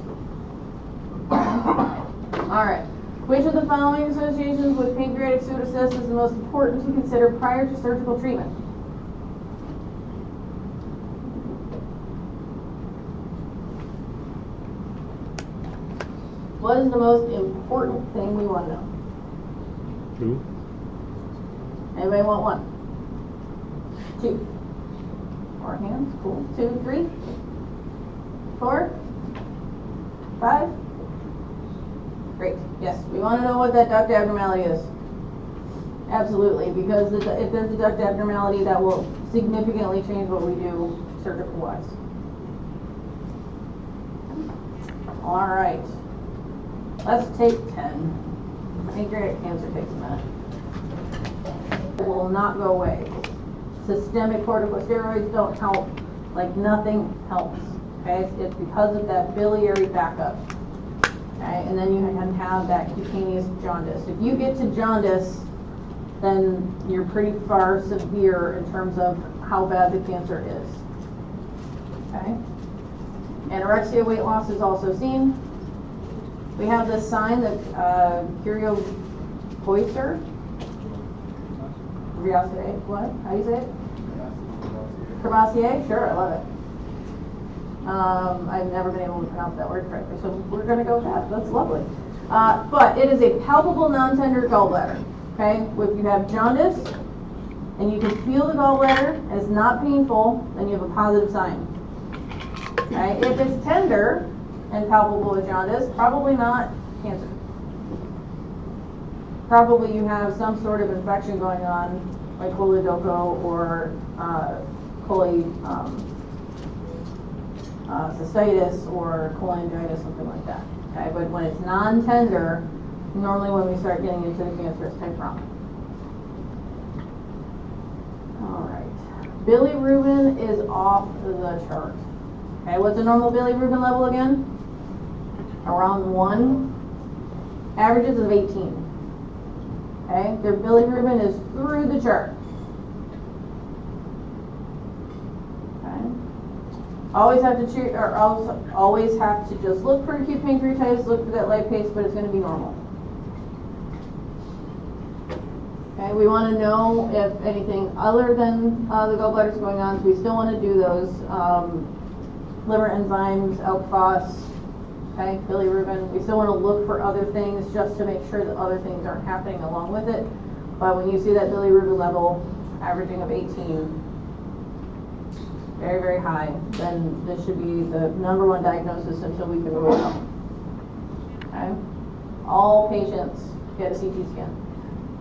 All right. Which of the following associations with pancreatic pseudocyst is the most important to consider prior to surgical treatment? What is the most important thing we want to know? Two. Anybody want one? Two. More hands. Cool. 2, 3, 4, 5. Great. Yes, we want to know what that duct abnormality is. Absolutely, because if there's a duct abnormality, that will significantly change what we do surgical-wise. All right. Let's take 10. Pancreatic cancer takes a minute. It will not go away. Systemic corticosteroids don't help. Like nothing helps. Okay, it's because of that biliary backup. Okay, and then you can have that cutaneous jaundice. If you get to jaundice, then you're pretty far severe in terms of how bad the cancer is. Okay, anorexia weight loss is also seen. We have this sign that Curie-Poisser. What? How do you say it? Crevassier? Sure, I love it. I've never been able to pronounce that word correctly, so we're going to go with that. That's lovely. But it is a palpable non-tender gallbladder. Okay, if you have jaundice and you can feel the gallbladder and it's not painful, then you have a positive sign. Okay, if it's tender and palpable with jaundice, probably not cancer. Probably you have some sort of infection going on, like cholidocco or cystitis or cholangitis, something like that. Okay, but when it's non-tender, normally when we start getting into the cancerous type realm. All right, bilirubin is off the chart. Okay, what's a normal bilirubin level again? Around 1. Averages of 18. Okay, their bilirubin is through the chart. Okay, always have to treat, or always have to just look for acute pancreatitis, look for that lipase, but it's going to be normal. Okay, we want to know if anything other than the gallbladder is going on, so we still want to do those liver enzymes, ALK Phos. Okay, bilirubin. We still want to look for other things just to make sure that other things aren't happening along with it. But when you see that bilirubin level averaging of 18, very, very high, then this should be the #1 diagnosis until we can rule it out. Okay? All patients get a CT scan.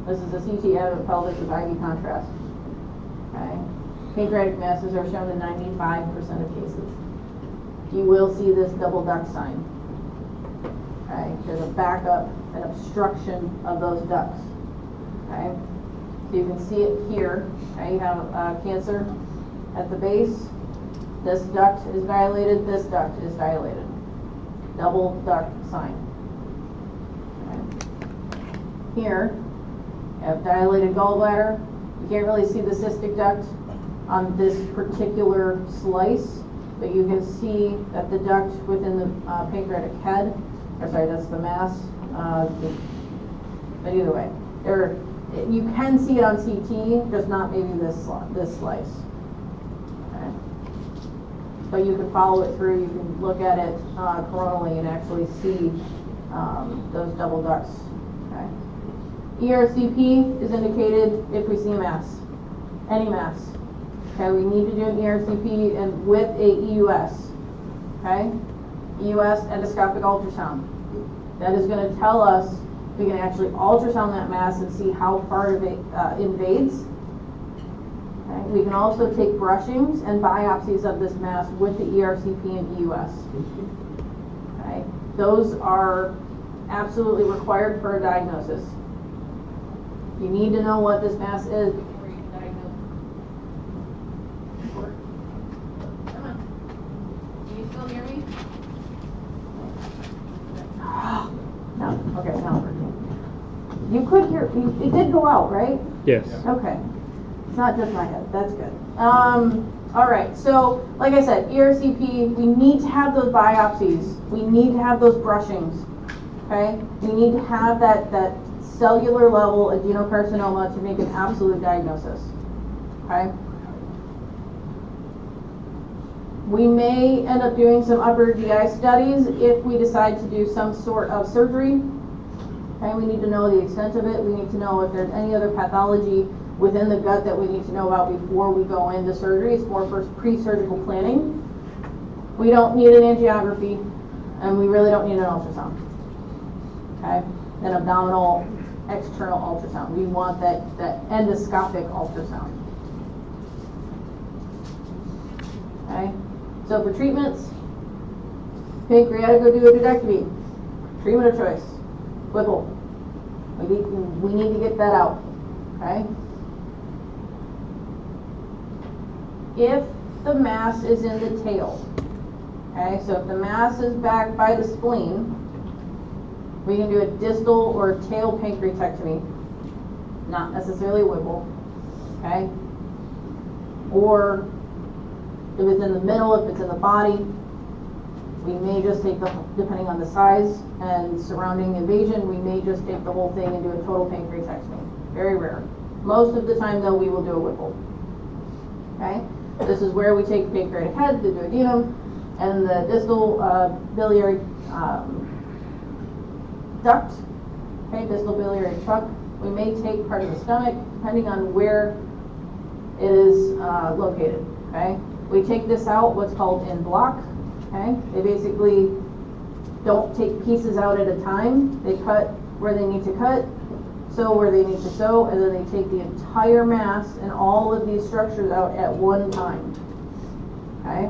This is a CT out of the pelvis with IV contrast. Okay? Pancreatic masses are shown in 95% of cases. You will see this double duct sign. Okay, there's a backup, an obstruction of those ducts. Okay, so you can see it here. Okay, you have cancer at the base. This duct is dilated. This duct is dilated. Double duct sign. Okay. Here, you have dilated gallbladder. You can't really see the cystic duct on this particular slice, but you can see that the duct within the pancreatic head. Or sorry, that's the mass. But either way, you can see it on CT, just not maybe this slice. Okay. But you can follow it through. You can look at it coronally and actually see those double ducts. Okay. ERCP is indicated if we see a mass, any mass. Okay, we need to do an ERCP and with a EUS. Okay. EUS endoscopic ultrasound. That is going to tell us, we can actually ultrasound that mass and see how far it invades. Okay. We can also take brushings and biopsies of this mass with the ERCP and EUS. Okay. Those are absolutely required for a diagnosis. You need to know what this mass is before you can diagnose it. Come on. Can you still hear me? No. Okay, now it's working. You could hear, it did go out, right? Yes. Okay. It's not just my head, that's good. All right, so like I said, ERCP, we need to have those biopsies. We need to have those brushings, okay? We need to have that cellular level adenocarcinoma to make an absolute diagnosis, okay? We may end up doing some upper GI studies if we decide to do some sort of surgery. Okay, we need to know the extent of it. We need to know if there's any other pathology within the gut that we need to know about before we go into surgery. It's more for pre-surgical planning. We don't need an angiography, and we really don't need an ultrasound. Okay, an abdominal external ultrasound. We want that endoscopic ultrasound. Okay. So for treatments, pancreaticoduodectomy, treatment of choice, Whipple. We need to get that out, okay? If the mass is in the tail, okay, so if the mass is back by the spleen, we can do a distal or tail pancreatectomy, not necessarily Whipple, okay? Or if it's in the middle, if it's in the body, we may just take depending on the size and surrounding invasion, we may just take the whole thing and do a total pancreatectomy. Very rare. Most of the time, though, we will do a Whipple. Okay? This is where we take the pancreatic head, the duodenum, and the distal biliary duct, okay, distal biliary trunk. We may take part of the stomach, depending on where it is located, okay? We take this out, what's called en bloc, okay? They basically don't take pieces out at a time. They cut where they need to cut, sew where they need to sew, and then they take the entire mass and all of these structures out at one time, okay?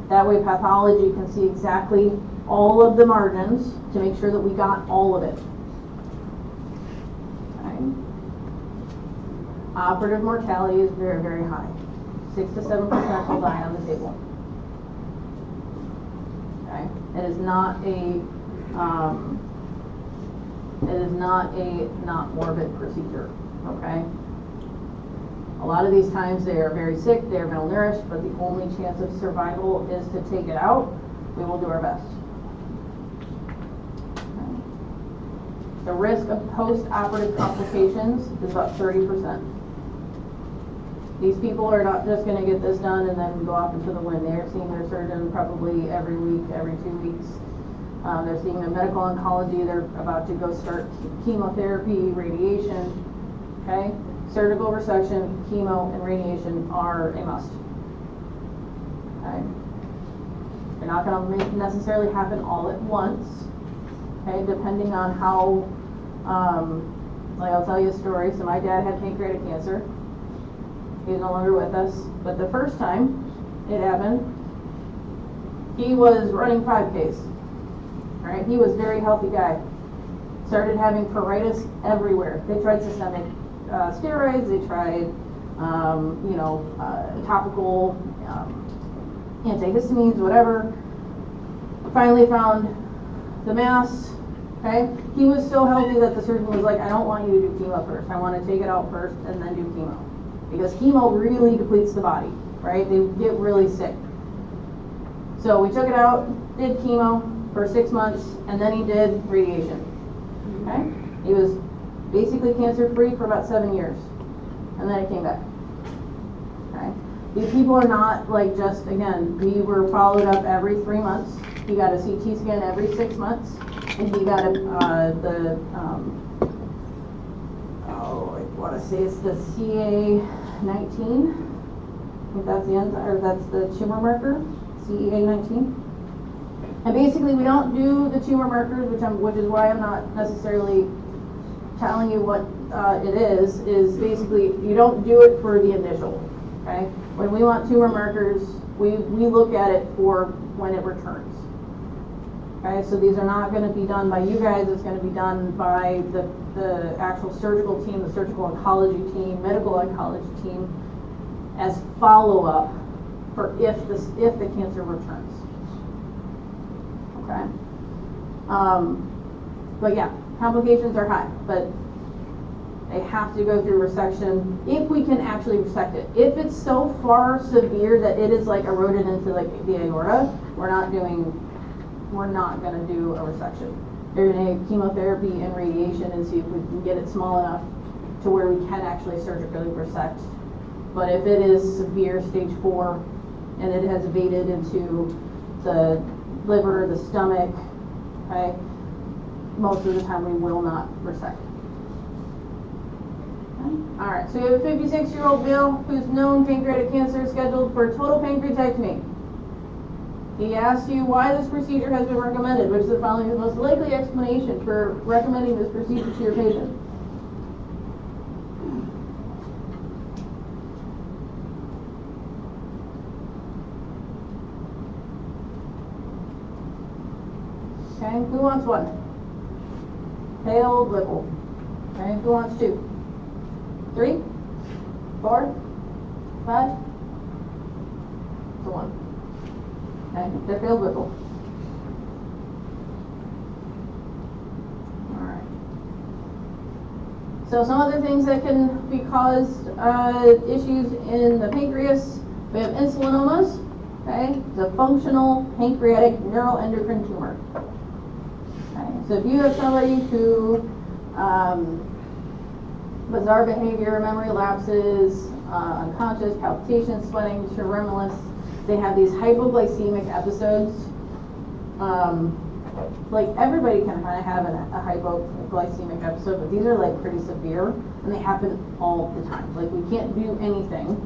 That way pathology can see exactly all of the margins to make sure that we got all of it. Okay. Operative mortality is very, very high. 6 to 7% will die on the table. Okay. It is not a not morbid procedure. Okay. A lot of these times they are very sick, they are malnourished, but the only chance of survival is to take it out. We will do our best. Okay. The risk of post-operative complications is about 30%. These people are not just going to get this done and then go off into the wind. They're seeing their surgeon probably every week, every 2 weeks. They're seeing a medical oncology. They're about to go start chemotherapy, radiation. Okay, surgical resection, chemo, and radiation are a must. Okay, they're not going to necessarily happen all at once. Okay, depending on how. Like I'll tell you a story. So my dad had pancreatic cancer. He's no longer with us, but the first time it happened, he was running 5Ks, right? He was a very healthy guy. Started having pruritus everywhere. They tried systemic steroids, they tried, topical antihistamines, whatever. Finally found the mass, okay? He was so healthy that the surgeon was like, I don't want you to do chemo first. I want to take it out first and then do chemo. Because chemo really depletes the body, right? They get really sick. So we took it out, did chemo for 6 months, and then he did radiation. Okay? He was basically cancer-free for about 7 years, and then it came back. Okay? These people are not like just, again, we were followed up every 3 months. He got a CT scan every 6 months, and he got I want to say it's the CA19. I think that's the enzyme, or that's the tumor marker, CEA19. And basically, we don't do the tumor markers, which is why I'm not necessarily telling you what it is basically you don't do it for the initial. Okay, when we want tumor markers, we look at it for when it returns. Okay, so these are not going to be done by you guys. It's going to be done by the actual surgical team, the surgical oncology team, medical oncology team, as follow-up for if the cancer returns. Okay. But yeah, complications are high. But they have to go through resection if we can actually resect it. If it's so far severe that it is like eroded into like the aorta, we're not gonna do a resection. They're gonna get chemotherapy and radiation and see if we can get it small enough to where we can actually surgically resect. But if it is severe, stage 4, and it has evaded into the liver, the stomach, okay, most of the time we will not resect. All right, so we have a 56-year-old Bill who's known pancreatic cancer, scheduled for total pancreatectomy. He asks you why this procedure has been recommended, which of the following is the most likely explanation for recommending this procedure to your patient. Okay, who wants one? Pale Whipple. Okay, who wants 2? 3? 4? 5? So 1. Okay, they're Pale Whipple. Alright. So some other things that can be caused issues in the pancreas. We have insulinomas. Okay, it's a functional pancreatic neuroendocrine tumor. So if you have somebody who bizarre behavior, memory lapses, unconscious, palpitations, sweating, tremulous, they have these hypoglycemic episodes. Like everybody can kind of have a hypoglycemic episode, but these are like pretty severe and they happen all the time. Like we can't do anything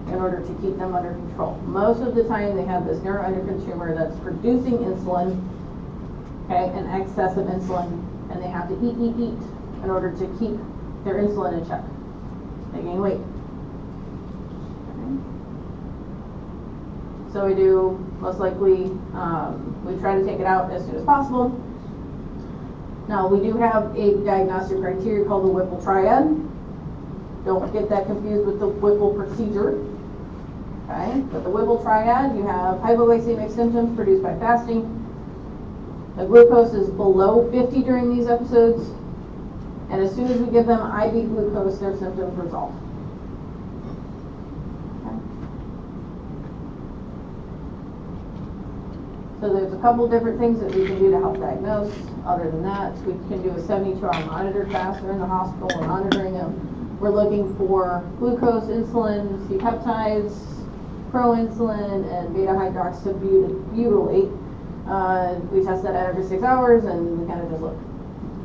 in order to keep them under control. Most of the time they have this neuroendocrine tumor that's producing insulin. Okay, an excess of insulin, and they have to eat in order to keep their insulin in check. They gain weight. Okay. So we do, most likely, we try to take it out as soon as possible. Now, we do have a diagnostic criteria called the Whipple triad. Don't get that confused with the Whipple procedure. Okay, but the Whipple triad, you have hypoglycemic symptoms produced by fasting. The glucose is below 50 during these episodes, and as soon as we give them IV glucose, their symptoms resolve. Okay. So there's a couple different things that we can do to help diagnose. Other than that, we can do a 72-hour monitor fast. They're in the hospital, we're monitoring them. We're looking for glucose, insulin, C-peptides, proinsulin, and beta-hydroxybutyrate. We test that out every 6 hours, and we kind of just look.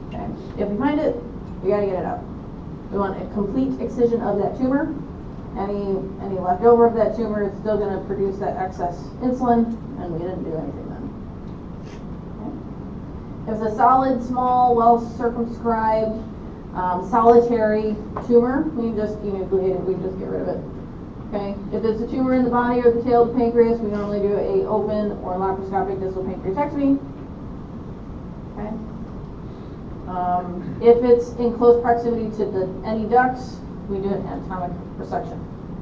Okay. If we find it, we got to get it out. We want a complete excision of that tumor. Any leftover of that tumor is still going to produce that excess insulin, and we didn't do anything then. Okay. If it's a solid, small, well-circumscribed, solitary tumor, we can just enucleate it. We can just get rid of it. Okay. If it's a tumor in the body or the tail of the pancreas, we normally do a open or laparoscopic distal pancreatectomy. Okay. If it's in close proximity to any ducts, we do an anatomic resection.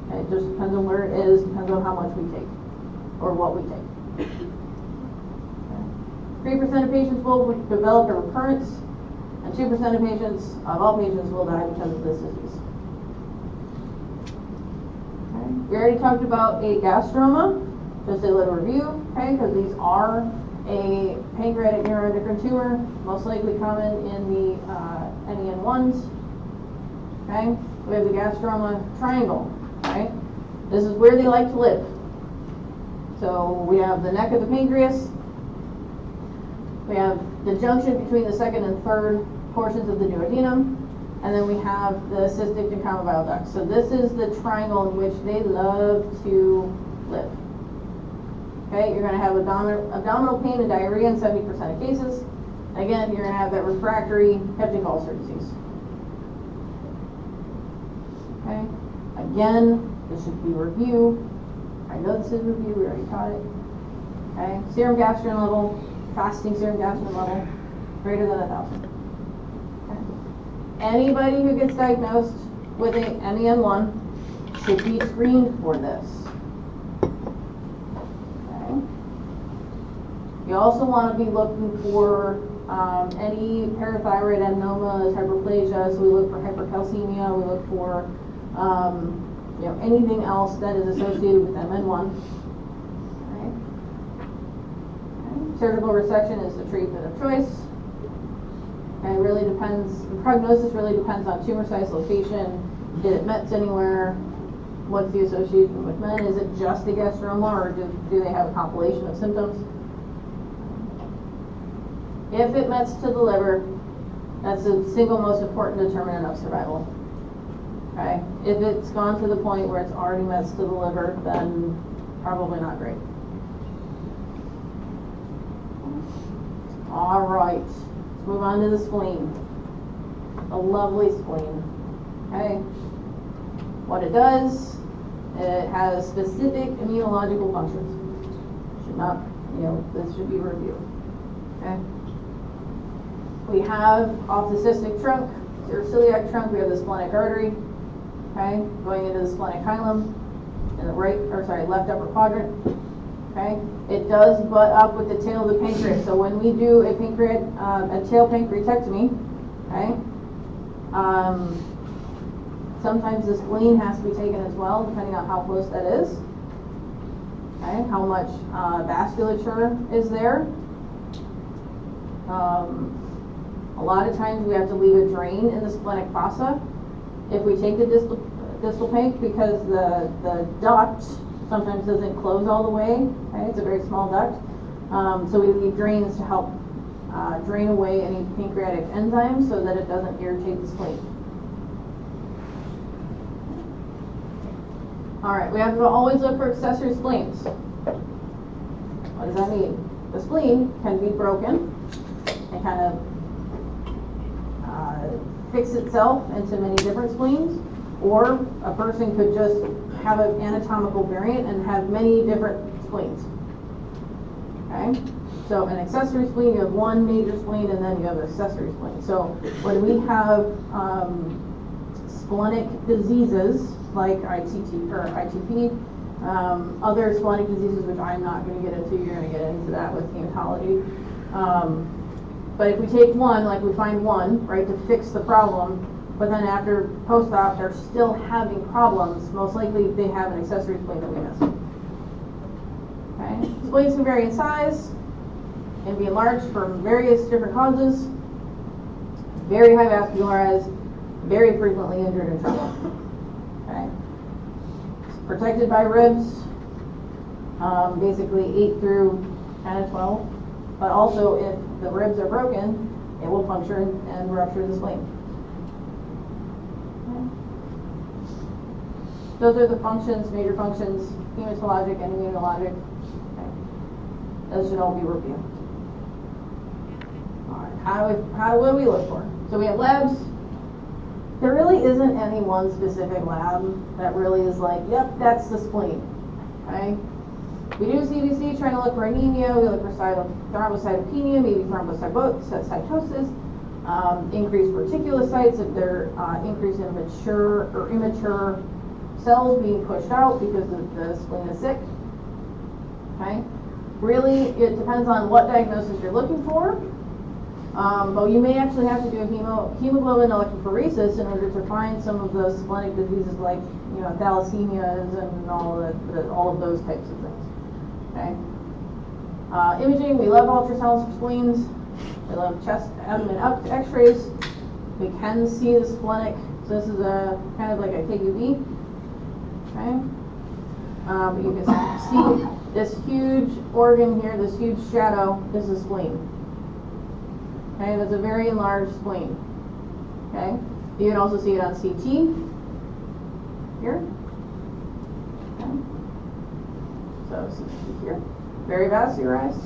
Okay. It just depends on where it is, depends on how much we take or what we take. 3% of patients will develop a recurrence, and 2% of patients, of all patients, will die because of this disease. We already talked about a gastroma, just a little review, okay, because these are a pancreatic neuroendocrine tumor, most likely common in the NEN1s, okay. We have the gastroma triangle, right? This is where they like to live. So we have the neck of the pancreas, we have the junction between the second and third portions of the duodenum, and then we have the cystic and common bile ducts. So this is the triangle in which they love to live. Okay, you're going to have abdominal pain and diarrhea in 70% of cases. Again, you're going to have that refractory peptic ulcer disease. Okay, again, this should be review. I know this is review, we already taught it. Okay, serum gastrin level, fasting serum gastrin level, greater than 1,000. Anybody who gets diagnosed with an NEN1 should be screened for this. Okay. You also want to be looking for Any parathyroid adenoma, hyperplasia, so we look for hypercalcemia, we look for anything else that is associated with MN1. Okay. Okay. Surgical resection is the treatment of choice. And it really depends, the prognosis really depends on tumor size, location, did it mets anywhere, what's the association with men, is it just a gastroma or do they have a compilation of symptoms? If it mets to the liver, that's the single most important determinant of survival. Okay? If it's gone to the point where it's already mets to the liver, then probably not great. All right, let's move on to the spleen. A lovely spleen. Okay? What it does, it has specific immunological functions. Should not, this should be reviewed. Okay? We have off the cystic trunk, or celiac trunk, we have the splenic artery, okay, going into the splenic hilum in the left upper quadrant. Okay, it does butt up with the tail of the pancreas. So when we do a tail pancreatectomy, okay, sometimes the spleen has to be taken as well, depending on how close that is. Okay, how much vasculature is there. A lot of times we have to leave a drain in the splenic fossa if we take the distal panc, because the duct sometimes doesn't close all the way. Okay? It's a very small duct. So we leave drains to help drain away any pancreatic enzymes so that it doesn't irritate the spleen. All right, we have to always look for accessory spleens. What does that mean? The spleen can be broken and kind of fix itself into many different spleens, or a person could just have an anatomical variant and have many different spleens. Okay, so an accessory spleen, you have one major spleen and then you have an accessory spleen. So when we have splenic diseases like ITP, other splenic diseases, which I'm not going to get into, you're going to get into that with hematology. But if we take one, like we find one, right, to fix the problem, but then after post-op they're still having problems, most likely they have an accessory spleen that we missed. Okay? Spleens can vary in size and be enlarged for various different causes, very high vascularized, very frequently injured in trauma. Okay? It's protected by ribs, basically 8 through 10 to 12. But also, if the ribs are broken, it will puncture and rupture the spleen. Okay. Those are the functions, major functions, hematologic and immunologic. Okay. Those should all be reviewed. All right, what do we look for? So we have labs. There really isn't any one specific lab that really is like, yep, that's the spleen. Okay. We do CBC, trying to look for anemia, we look for thrombocytopenia, maybe thrombocytosis, increased reticulocytes if they're increased in mature or immature cells being pushed out because the spleen is sick. Okay? Really, it depends on what diagnosis you're looking for, but you may actually have to do a hemoglobin electrophoresis in order to find some of those splenic diseases like thalassemias and all of those types of things. Okay. Imaging, we love ultrasounds for spleens. We love chest, abdomen up x-rays. We can see the splenic. So this is a kind of like a KUV. Okay. But you can see this huge organ here, this huge shadow is the spleen. Okay, that's a very enlarged spleen. Okay. You can also see it on CT here. Okay. So CT here, very vascularized.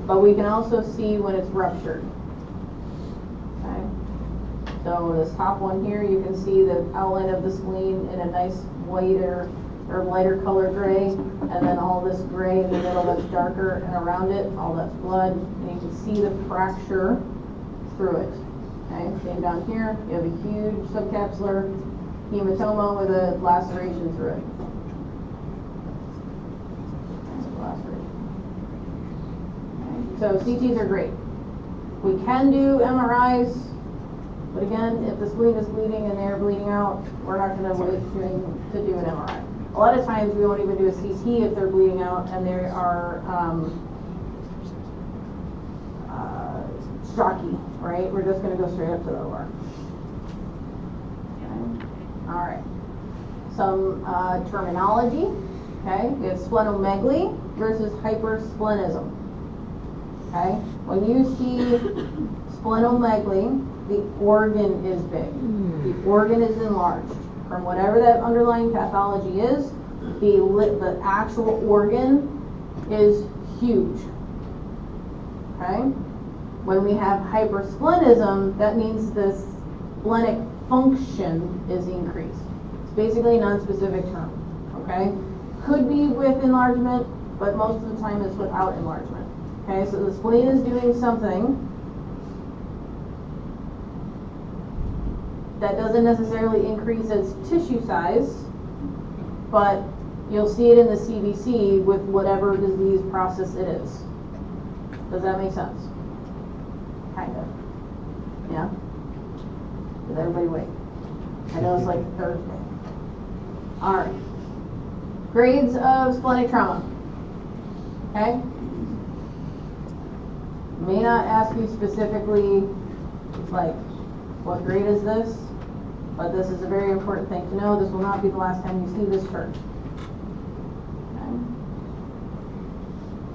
But we can also see when it's ruptured. Okay. So this top one here, you can see the outline of the spleen in a nice whiter or lighter color gray, and then all this gray in the middle that's darker, and around it, all that's blood, and you can see the fracture through it. Okay, same down here, you have a huge subcapsular hematoma with a laceration through it. So CTs are great. We can do MRIs, but again, if the spleen is bleeding and they're bleeding out, we're not going to wait to do an MRI. A lot of times we won't even do a CT if they're bleeding out and they are stocky, right? We're just going to go straight up to the OR. Okay. All right. Some terminology. Okay, we have splenomegaly versus hypersplenism. Okay, when you see splenomegaly, the organ is big. The organ is enlarged. From whatever that underlying pathology is, the actual organ is huge. Okay, when we have hypersplenism, that means the splenic function is increased. It's basically a non-specific term. Okay. Could be with enlargement, but most of the time it's without enlargement. Okay, so the spleen is doing something that doesn't necessarily increase its tissue size, but you'll see it in the CBC with whatever disease process it is. Does that make sense? Kind of. Yeah? Does everybody wait? I know it's like Thursday. All right. Grades of splenic trauma. Okay? May not ask you specifically, like, what grade is this? But this is a very important thing to know. This will not be the last time you see this chart. Okay?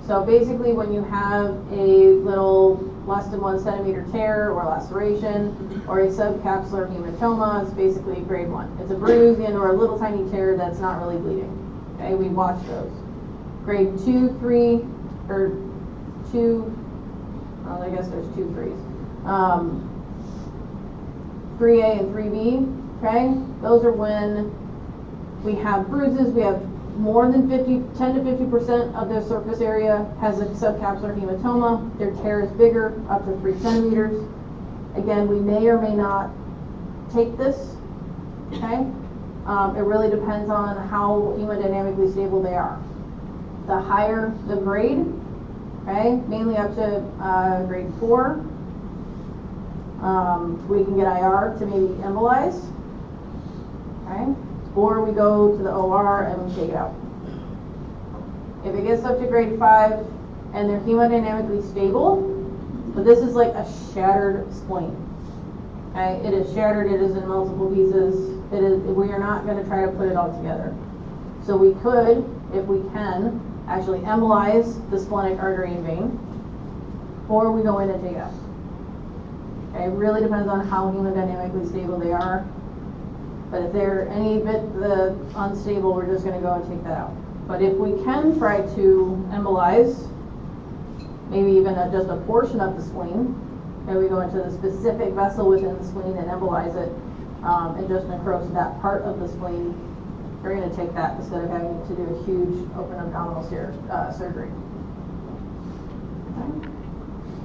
So basically, when you have a little less than 1 centimeter tear or laceration or a subcapsular hematoma, it's basically grade 1. It's a bruise and or a little tiny tear that's not really bleeding. Okay, we watch those. Grade 2, 3, or 2, well, I guess there's 2 3s. 3A and 3B, okay? Those are when we have bruises, we have more than 10 to 50% of their surface area has a subcapsular hematoma. Their tear is bigger, up to 3 centimeters. Again, we may or may not take this, okay? It really depends on how hemodynamically stable they are. The higher the grade, okay, mainly up to grade 4, we can get IR to maybe embolize, okay, or we go to the OR and we take it out. If it gets up to grade 5 and they're hemodynamically stable, but this is like a shattered spleen. Okay, it is shattered, it is in multiple pieces. We are not going to try to put it all together. So we could, if we can, actually embolize the splenic artery and vein, or we go in and take it out. Okay, it really depends on how hemodynamically stable they are. But if they're any bit unstable, we're just going to go and take that out. But if we can try to embolize, maybe even just a portion of the spleen, and we go into the specific vessel within the spleen and embolize it, and just necrose that part of the spleen, we're going to take that instead of having to do a huge open abdominal surgery. Okay.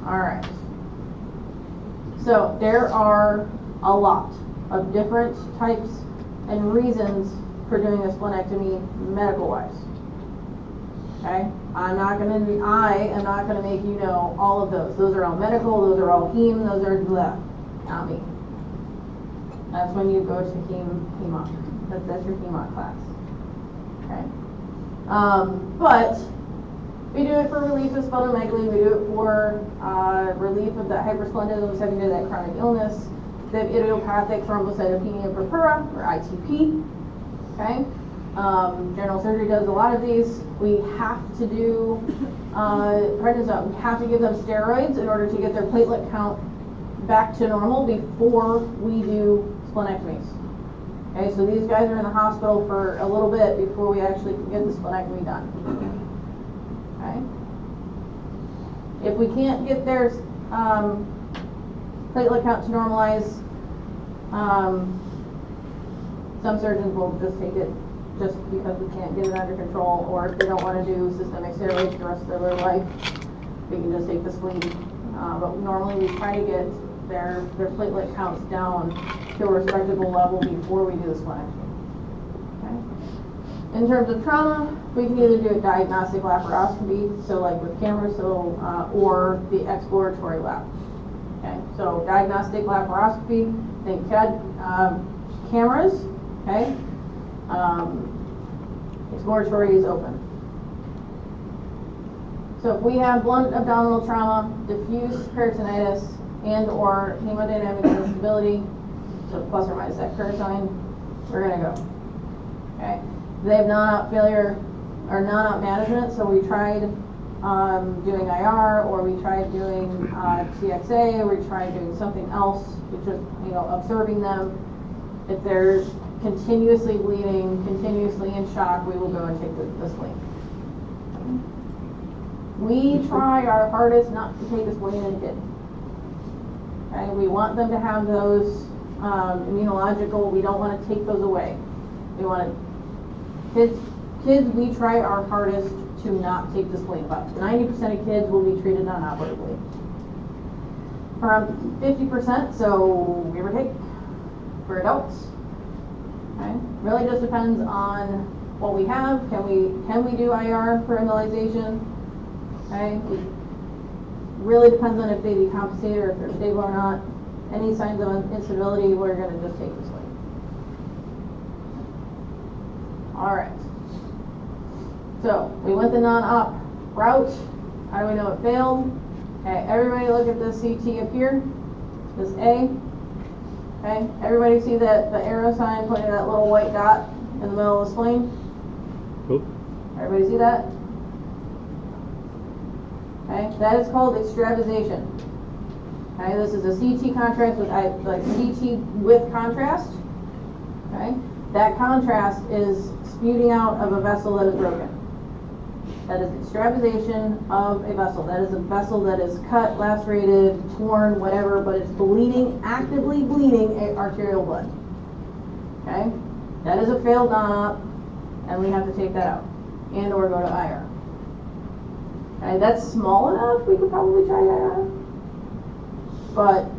All right. So there are a lot of different types and reasons for doing a splenectomy medical-wise. Okay, I am not gonna make you know all of those. Those are all medical. Those are all heme. Those are not me. That's when you go to hemonc. That's your hemonc class. Okay, but we do it for relief of splenomegaly. We do it for relief of that hypersplenism, having to do that chronic illness, the idiopathic thrombocytopenia purpura, or ITP. Okay. General surgery does a lot of these. We have to do prednisone. We have to give them steroids in order to get their platelet count back to normal before we do splenectomies. Okay, so these guys are in the hospital for a little bit before we actually can get the splenectomy done. Okay. If we can't get their platelet count to normalize, some surgeons will just take it just because we can't get it under control, or if they don't want to do systemic steroids for the rest of their life, we can just take the spleen. But normally we try to get their platelet counts down to a respectable level before we do the splenectomy. Okay. In terms of trauma, we can either do a diagnostic laparoscopy, so like with cameras, or the exploratory lap. Okay, so diagnostic laparoscopy, think CAD cameras, okay? Exploratory is open. So if we have blunt abdominal trauma, diffuse peritonitis, and or hemodynamic instability, so plus or minus that curve sign, we're gonna go. Okay. They have non-op failure or non-op management, so we tried doing IR, or we tried doing TXA, or we tried doing something else, which is, observing them. If they're continuously bleeding, continuously in shock, we will go and take the spleen. We try our hardest not to take the spleen in a kid. Okay, we want them to have those immunological. We don't want to take those away. We want to kids. We try our hardest to not take the spleen. About 90% of kids will be treated non-operatively. Around 50%, so give or take, for adults. Okay, really just depends on what we have. Can we do IR for embolization? Okay, really depends on if they decompensate or if they're stable or not. Any signs of instability, we're going to just take this way. All right. So we went the non-op route. How do we know it failed? Okay, everybody look at this CT up here. This A. Okay, everybody see that the arrow sign pointing to that little white dot in the middle of the spleen? Oh. Everybody see that? Okay, that is called extravasation. Okay, this is a CT contrast with like CT with contrast. Okay, that contrast is sputing out of a vessel that is broken. That is extravasation of a vessel. That is a vessel that is cut, lacerated, torn, whatever, but it's bleeding, actively bleeding arterial blood. Okay, that is a failed non-op, and we have to take that out, and or go to IR. Okay, that's small enough, we could probably try IR. But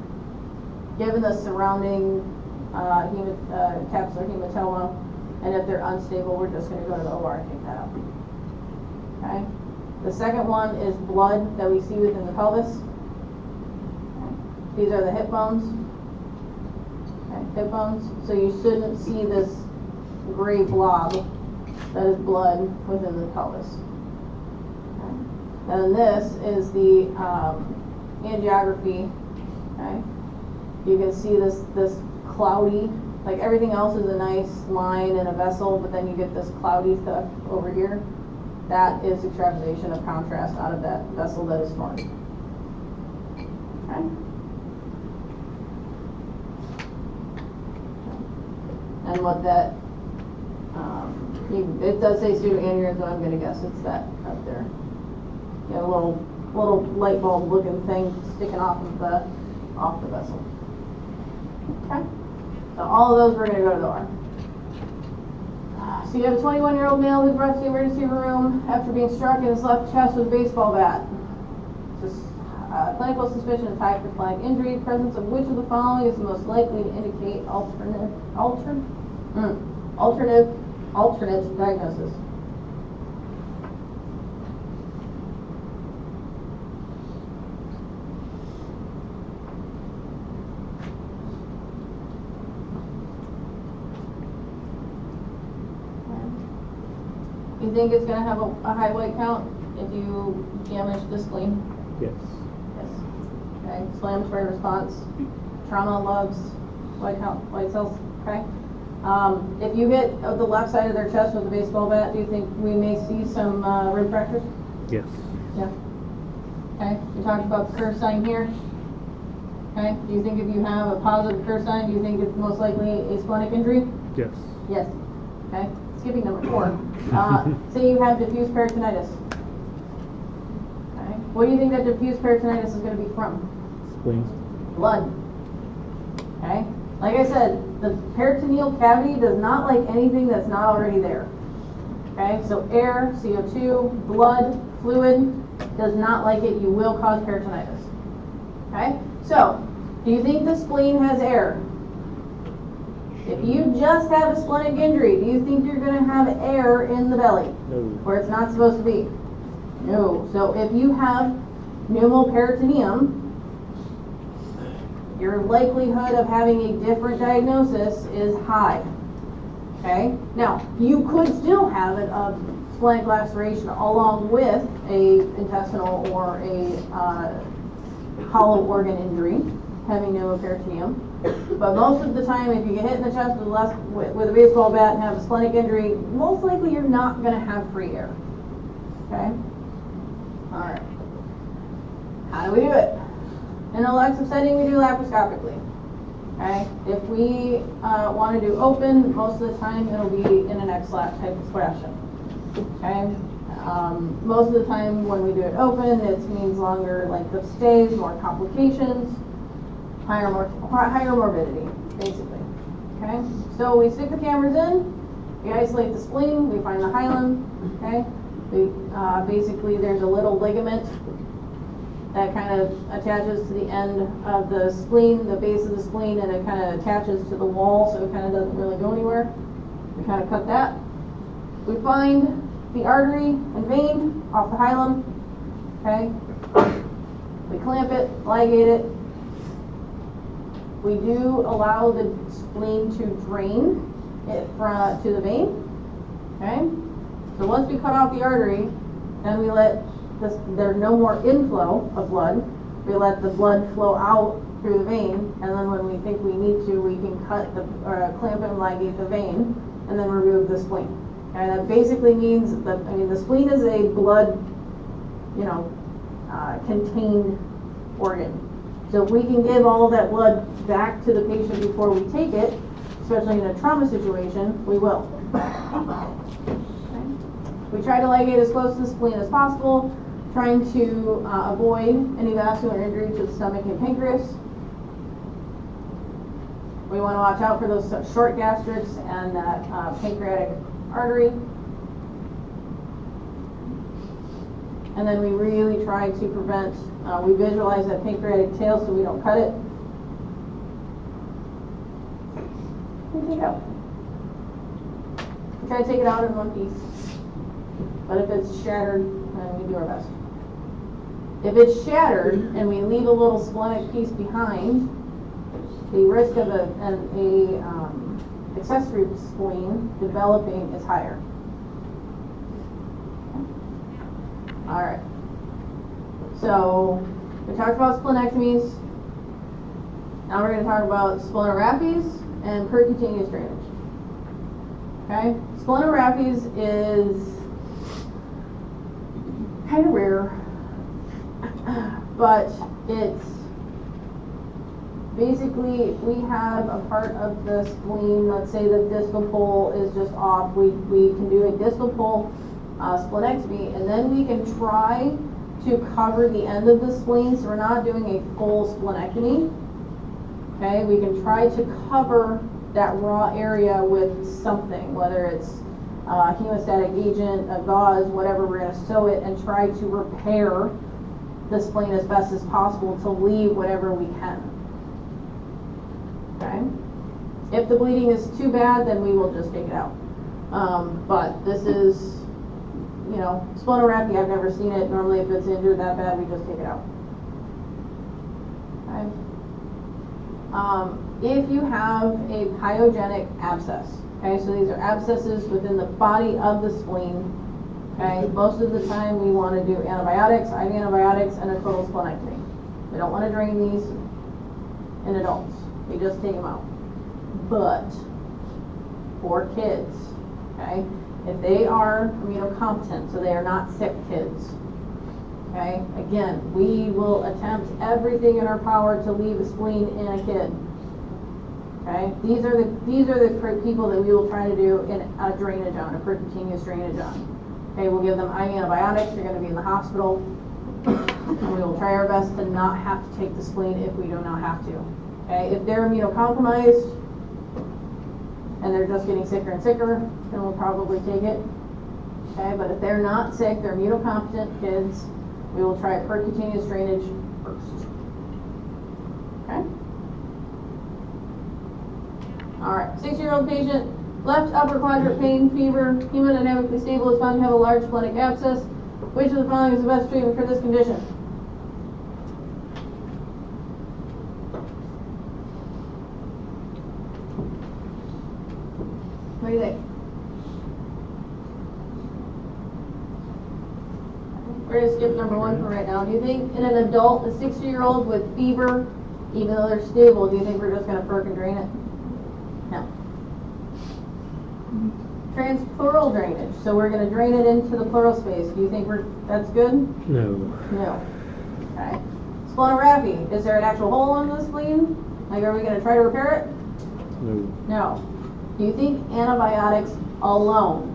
given the surrounding capsular hematoma, and if they're unstable, we're just going to go to the OR and take that out. Okay. The second one is blood that we see within the pelvis. These are the hip bones. Okay, hip bones. So you shouldn't see this gray blob that is blood within the pelvis. Okay. And this is the angiography. Okay. You can see this cloudy, like everything else is a nice line in a vessel, but then you get this cloudy stuff over here. That is extravasation of contrast out of that vessel that is torn. Okay. And what that, it does say pseudoaneurysm, but I'm going to guess it's that up there. You have a little light bulb looking thing sticking off the vessel. Okay. So all of those we're going to go to the OR. So you have a 21-year-old male who's brought to the emergency room after being struck in his left chest with a baseball bat. Just clinical suspicion of hypothalamic injury. Presence of which of the following is the most likely to indicate alternate diagnosis? You think it's going to have a high white count if you damage the spleen? Yes. Yes. Okay. Inflammatory response, trauma loves white count, white cells. Okay. If you hit the left side of their chest with a baseball bat, do you think we may see some rib fractures? Yes. Yeah. Okay. We talked about the curve sign here. Okay. Do you think if you have a positive curve sign, do you think it's most likely a splenic injury? Yes. Yes. Okay. Skipping number 4. Say you have diffuse peritonitis. Okay. What do you think that diffuse peritonitis is going to be from? Spleen. Blood. Okay. Like I said, the peritoneal cavity does not like anything that's not already there. Okay. So air, CO2, blood, fluid does not like it. You will cause peritonitis. Okay. So, do you think the spleen has air? If you just have a splenic injury, do you think you're gonna have air in the belly No. where it's not supposed to be? No. So if you have pneumoperitoneum, your likelihood of having a different diagnosis is high. Okay? Now, you could still have a splenic laceration along with a intestinal or a hollow organ injury, having pneumoperitoneum. But most of the time, if you get hit in the chest with a baseball bat and have a splenic injury, most likely you're not going to have free air. Okay? Alright. How do we do it? In an elective setting, we do laparoscopically. Okay? If we want to do open, most of the time it'll be in an XLAP type of fashion. Okay? Most of the time when we do it open, it means longer length of stays, more complications, higher morbidity, basically. Okay? So we stick the cameras in, we isolate the spleen, we find the hilum. Okay? We, basically there's a little ligament that kind of attaches to the end of the spleen, the base of the spleen, and it kind of attaches to the wall, so it kind of doesn't really go anywhere. We kind of cut that. We find the artery and vein off the hilum. Okay? We clamp it, ligate it. We do allow the spleen to drain it to the vein. Okay? So once we cut off the artery, then we let there's no more inflow of blood. We let the blood flow out through the vein, and then when we think we need to, we can cut clamp and ligate the vein, and then remove the spleen. And that basically means that, the spleen is a blood, contained organ. So if we can give all of that blood back to the patient before we take it, especially in a trauma situation, we will. Okay. We try to ligate as close to the spleen as possible, trying to avoid any vascular injury to the stomach and pancreas. We want to watch out for those short gastrics and that pancreatic artery. And then we really try to prevent, we visualize that pancreatic tail so we don't cut it. We take it out. We try to take it out in one piece. But if it's shattered, then we do our best. If it's shattered and we leave a little splenic piece behind, the risk of an accessory spleen developing is higher. All right. So we talked about splenectomies. Now we're going to talk about splenorapies and percutaneous drainage. Okay? Splenorapies is kind of rare, but it's basically we have a part of the spleen, let's say the distal pole is just off, we can do a distal pole splenectomy, and then we can try to cover the end of the spleen, so we're not doing a full splenectomy. Okay, we can try to cover that raw area with something, whether it's hemostatic agent, a gauze, whatever, we're going to sew it and try to repair the spleen as best as possible to leave whatever we can. Okay? If the bleeding is too bad, then we will just take it out. But this is, splenorrhaphy, I've never seen it. Normally if it's injured that bad, we just take it out. Okay? If you have a pyogenic abscess, okay, so these are abscesses within the body of the spleen. Okay, most of the time we want to do antibiotics, IV antibiotics, and a total splenectomy. We don't want to drain these in adults. We just take them out. But for kids, okay, if they are immunocompetent, so they are not sick kids, okay, again, we will attempt everything in our power to leave a spleen in a kid. Okay, these are the people that we will try to do in a drainage on, a percutaneous drainage on. Okay, we'll give them IV antibiotics. They're going to be in the hospital, and we will try our best to not have to take the spleen if we do not have to. Okay, if they're immunocompromised and they're just getting sicker and sicker, then we'll probably take it. Okay, but if they're not sick, they're immunocompetent kids, we will try percutaneous drainage first. Okay. Alright, 6-year-old patient, left upper quadrant pain, fever, hemodynamically stable, is found to have a large splenic abscess. Which of the following is the best treatment for this condition? What do you think? We're going to skip number 1 for right now. Do you think in an adult, a 60-year-old with fever, even though they're stable, do you think we're just going to perk and drain it? No. Transpleural drainage. So we're going to drain it into the pleural space. Do you think that's good? No. No. Okay. Splenography. Is there an actual hole in the spleen? Like, are we going to try to repair it? No. No. Do you think antibiotics alone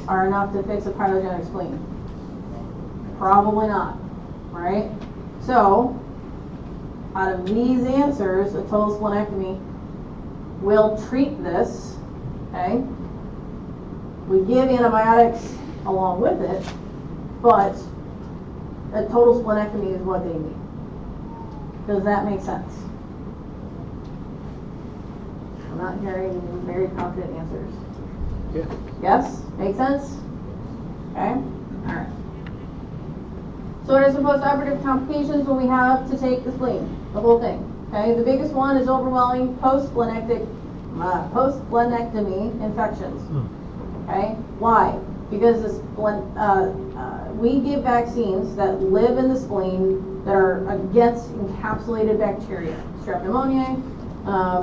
are enough to fix a pyelogenic spleen? Probably not, right? So, out of these answers, a total splenectomy will treat this, okay? We give antibiotics along with it, but a total splenectomy is what they need. Does that make sense? I'm not hearing very confident answers. Yeah. Yes? Make sense? Okay? Alright. So what are some post-operative complications when we have to take the spleen? The whole thing. Okay? The biggest one is overwhelming post-splenectomy infections. Okay? Why? Because we give vaccines that live in the spleen that are against encapsulated bacteria. Strep pneumoniae,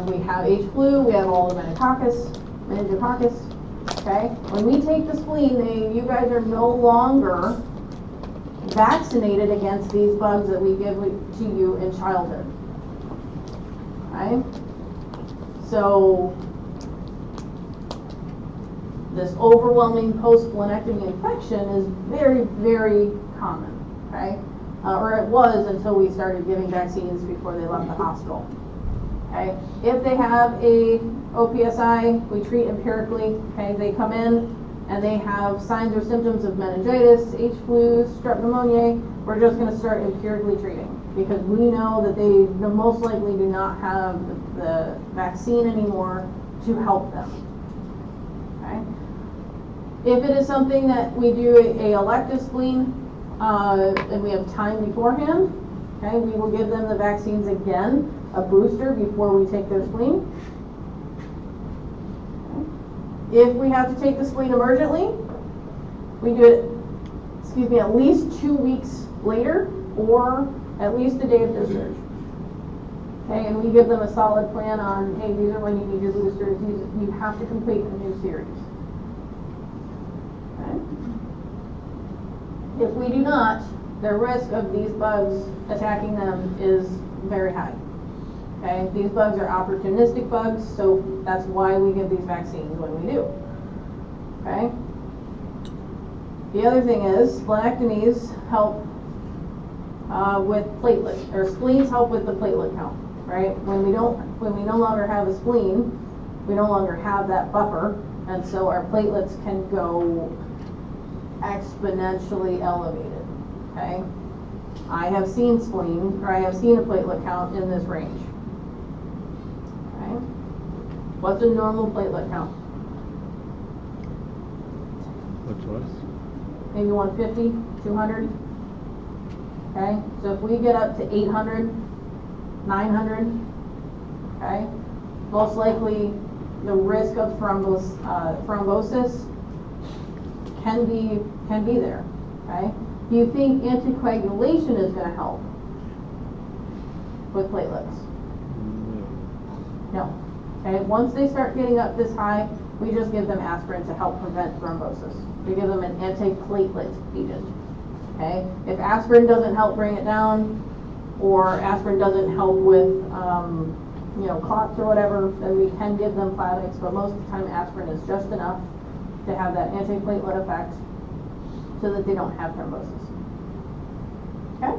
we have H. flu, we have all the meningococcus. Okay? When we take the spleen, you guys are no longer vaccinated against these bugs that we give to you in childhood. Okay? So, this overwhelming post-splenectomy infection is very, very common. Okay? Or it was until we started giving vaccines before they left the hospital. Okay? If they have a OPSI, we treat empirically. Okay? They come in and they have signs or symptoms of meningitis, H. flu, strep pneumoniae, we're just going to start empirically treating because we know that they most likely do not have the vaccine anymore to help them. Okay? If it is something that we do a elective spleen and we have time beforehand, okay, we will give them the vaccines again, a booster before we take their spleen. If we have to take the spleen emergently, we do it, at least 2 weeks later or at least the day of discharge. Okay, and we give them a solid plan on, hey, these are when you need your boosters, you have to complete a new series. Okay. If we do not, the risk of these bugs attacking them is very high. Okay, these bugs are opportunistic bugs, so that's why we give these vaccines when we do. Okay. The other thing is splenectomies help with platelet, or spleens help with the platelet count. Right? When we no longer have a spleen, we no longer have that buffer, and so our platelets can go exponentially elevated. Okay. I have seen spleen, or I have seen a platelet count in this range. What's a normal platelet count? What's what? Maybe 150, 200. Okay, so if we get up to 800, 900, okay, most likely the risk of thrombosis can be there. Okay, do you think anticoagulation is going to help with platelets? No. Okay, once they start getting up this high, we just give them aspirin to help prevent thrombosis. We give them an antiplatelet agent. Okay, if aspirin doesn't help bring it down, or aspirin doesn't help with clots or whatever, then we can give them Plavix, but most of the time aspirin is just enough to have that antiplatelet effect so that they don't have thrombosis. Okay?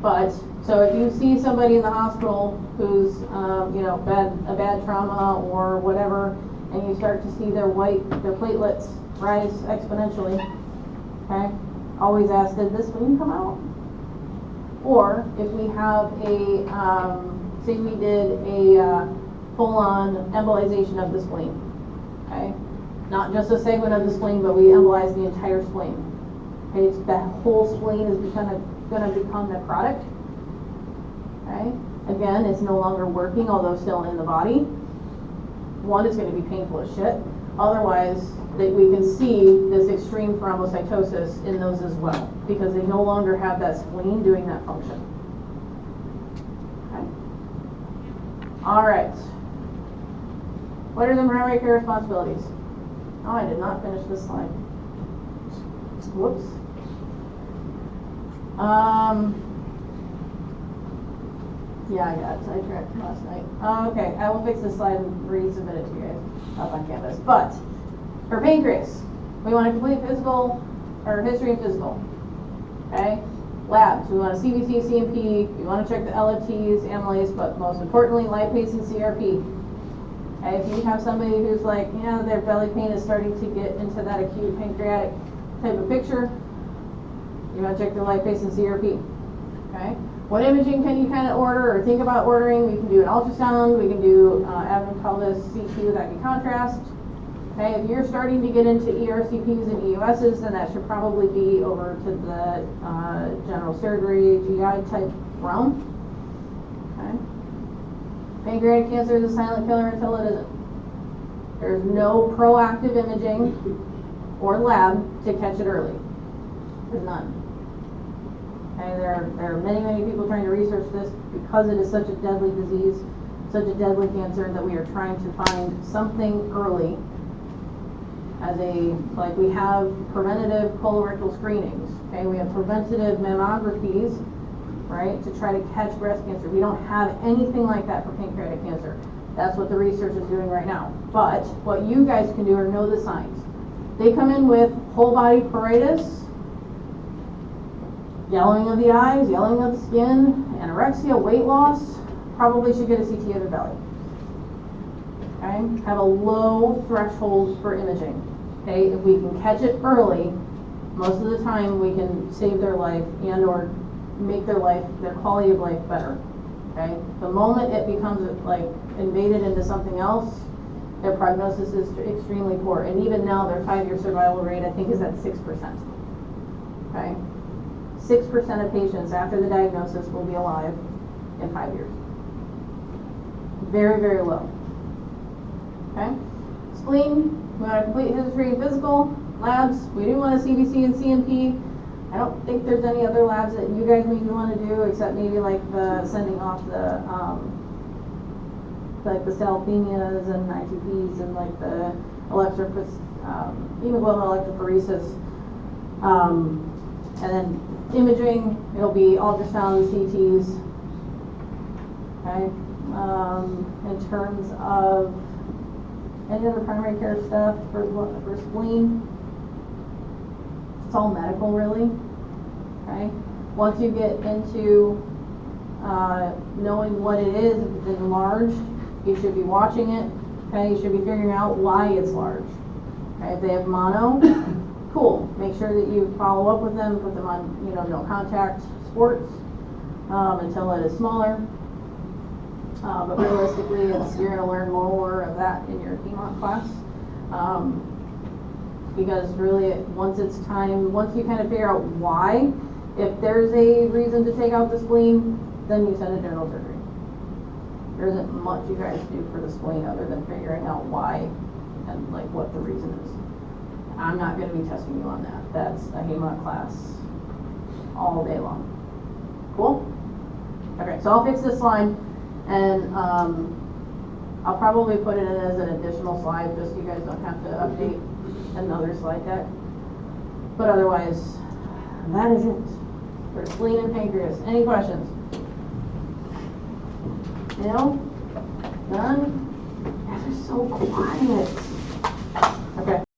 But, so if you see somebody in the hospital who's, a bad trauma or whatever, and you start to see their platelets rise exponentially, okay, always ask, did this spleen come out? Or if we have say we did a full-on embolization of the spleen, okay? Not just a segment of the spleen, but we embolize the entire spleen. Okay, it's that whole spleen is gonna become necrotic. Okay, again, it's no longer working, although still in the body. One, it's gonna be painful as shit. Otherwise, we can see this extreme thrombocytosis in those as well, because they no longer have that spleen doing that function. Okay. All right. What are the primary care responsibilities? Oh, I did not finish this slide. Whoops. Yeah, I got sidetracked last night. Okay, I will fix this slide and resubmit it to you guys up on Canvas. But for pancreas, we want a complete physical or history of physical. Okay, labs. We want a CBC, CMP. We want to check the LFTs, amylase, but most importantly, lipase and CRP. Okay, if you have somebody who's like, yeah, their belly pain is starting to get into that acute pancreatic type of picture, you want to check the lipase and CRP. Okay, what imaging can you kind of order or think about ordering? We can do an ultrasound. We can do abdomen pelvis CT with IV contrast. Okay, if you're starting to get into ERCPs and EUSs, then that should probably be over to the general surgery, GI type realm. Okay. Pancreatic cancer is a silent killer until it isn't. There's no proactive imaging or lab to catch it early. There's none. Okay, there are many people trying to research this because it is such a deadly disease, such a deadly cancer, that we are trying to find something early as like we have preventative colorectal screenings, okay, we have preventative mammographies, right, to try to catch breast cancer. We don't have anything like that for pancreatic cancer. That's what the research is doing right now. But what you guys can do are know the signs. They come in with whole body pruritus, yellowing of the eyes, yellowing of the skin, anorexia, weight loss, probably should get a CT of the belly. Okay, have a low threshold for imaging. Okay, if we can catch it early, most of the time we can save their life and or make their quality of life better. Okay, the moment it becomes like invaded into something else, their prognosis is extremely poor. And even now, their 5-year survival rate, I think, is at 6%. Okay, 6% of patients after the diagnosis will be alive in 5 years. Very, very low. Okay, spleen, we want a complete history and physical. Labs, we do want a CBC and CMP. I don't think there's any other labs that you guys maybe want to do, except maybe like the sending off the like the salpinias and ITPs and like the hemoglobin electrophoresis. And then imaging, it'll be ultrasound, CTs. Okay. In terms of any other primary care stuff for spleen, it's all medical, really. Okay. Once you get into knowing what it is, if it's enlarged, you should be watching it. Okay. You should be figuring out why it's large. Okay. If they have mono, cool. Make sure that you follow up with them, put them on, no contact sports until it is smaller. But realistically, you're going to learn more of that in your HEMONC class. Because really, once you kind of figure out why, if there's a reason to take out the spleen, then you send a general surgery. There isn't much you guys do for the spleen other than figuring out why and like what the reason is. I'm not going to be testing you on that. That's a HEMONC class all day long. Cool? Okay, so I'll fix this slide, and I'll probably put it in as an additional slide just so you guys don't have to update another slide deck. But otherwise, that is it for spleen and pancreas. Any questions? No? None? You guys are so quiet. Okay.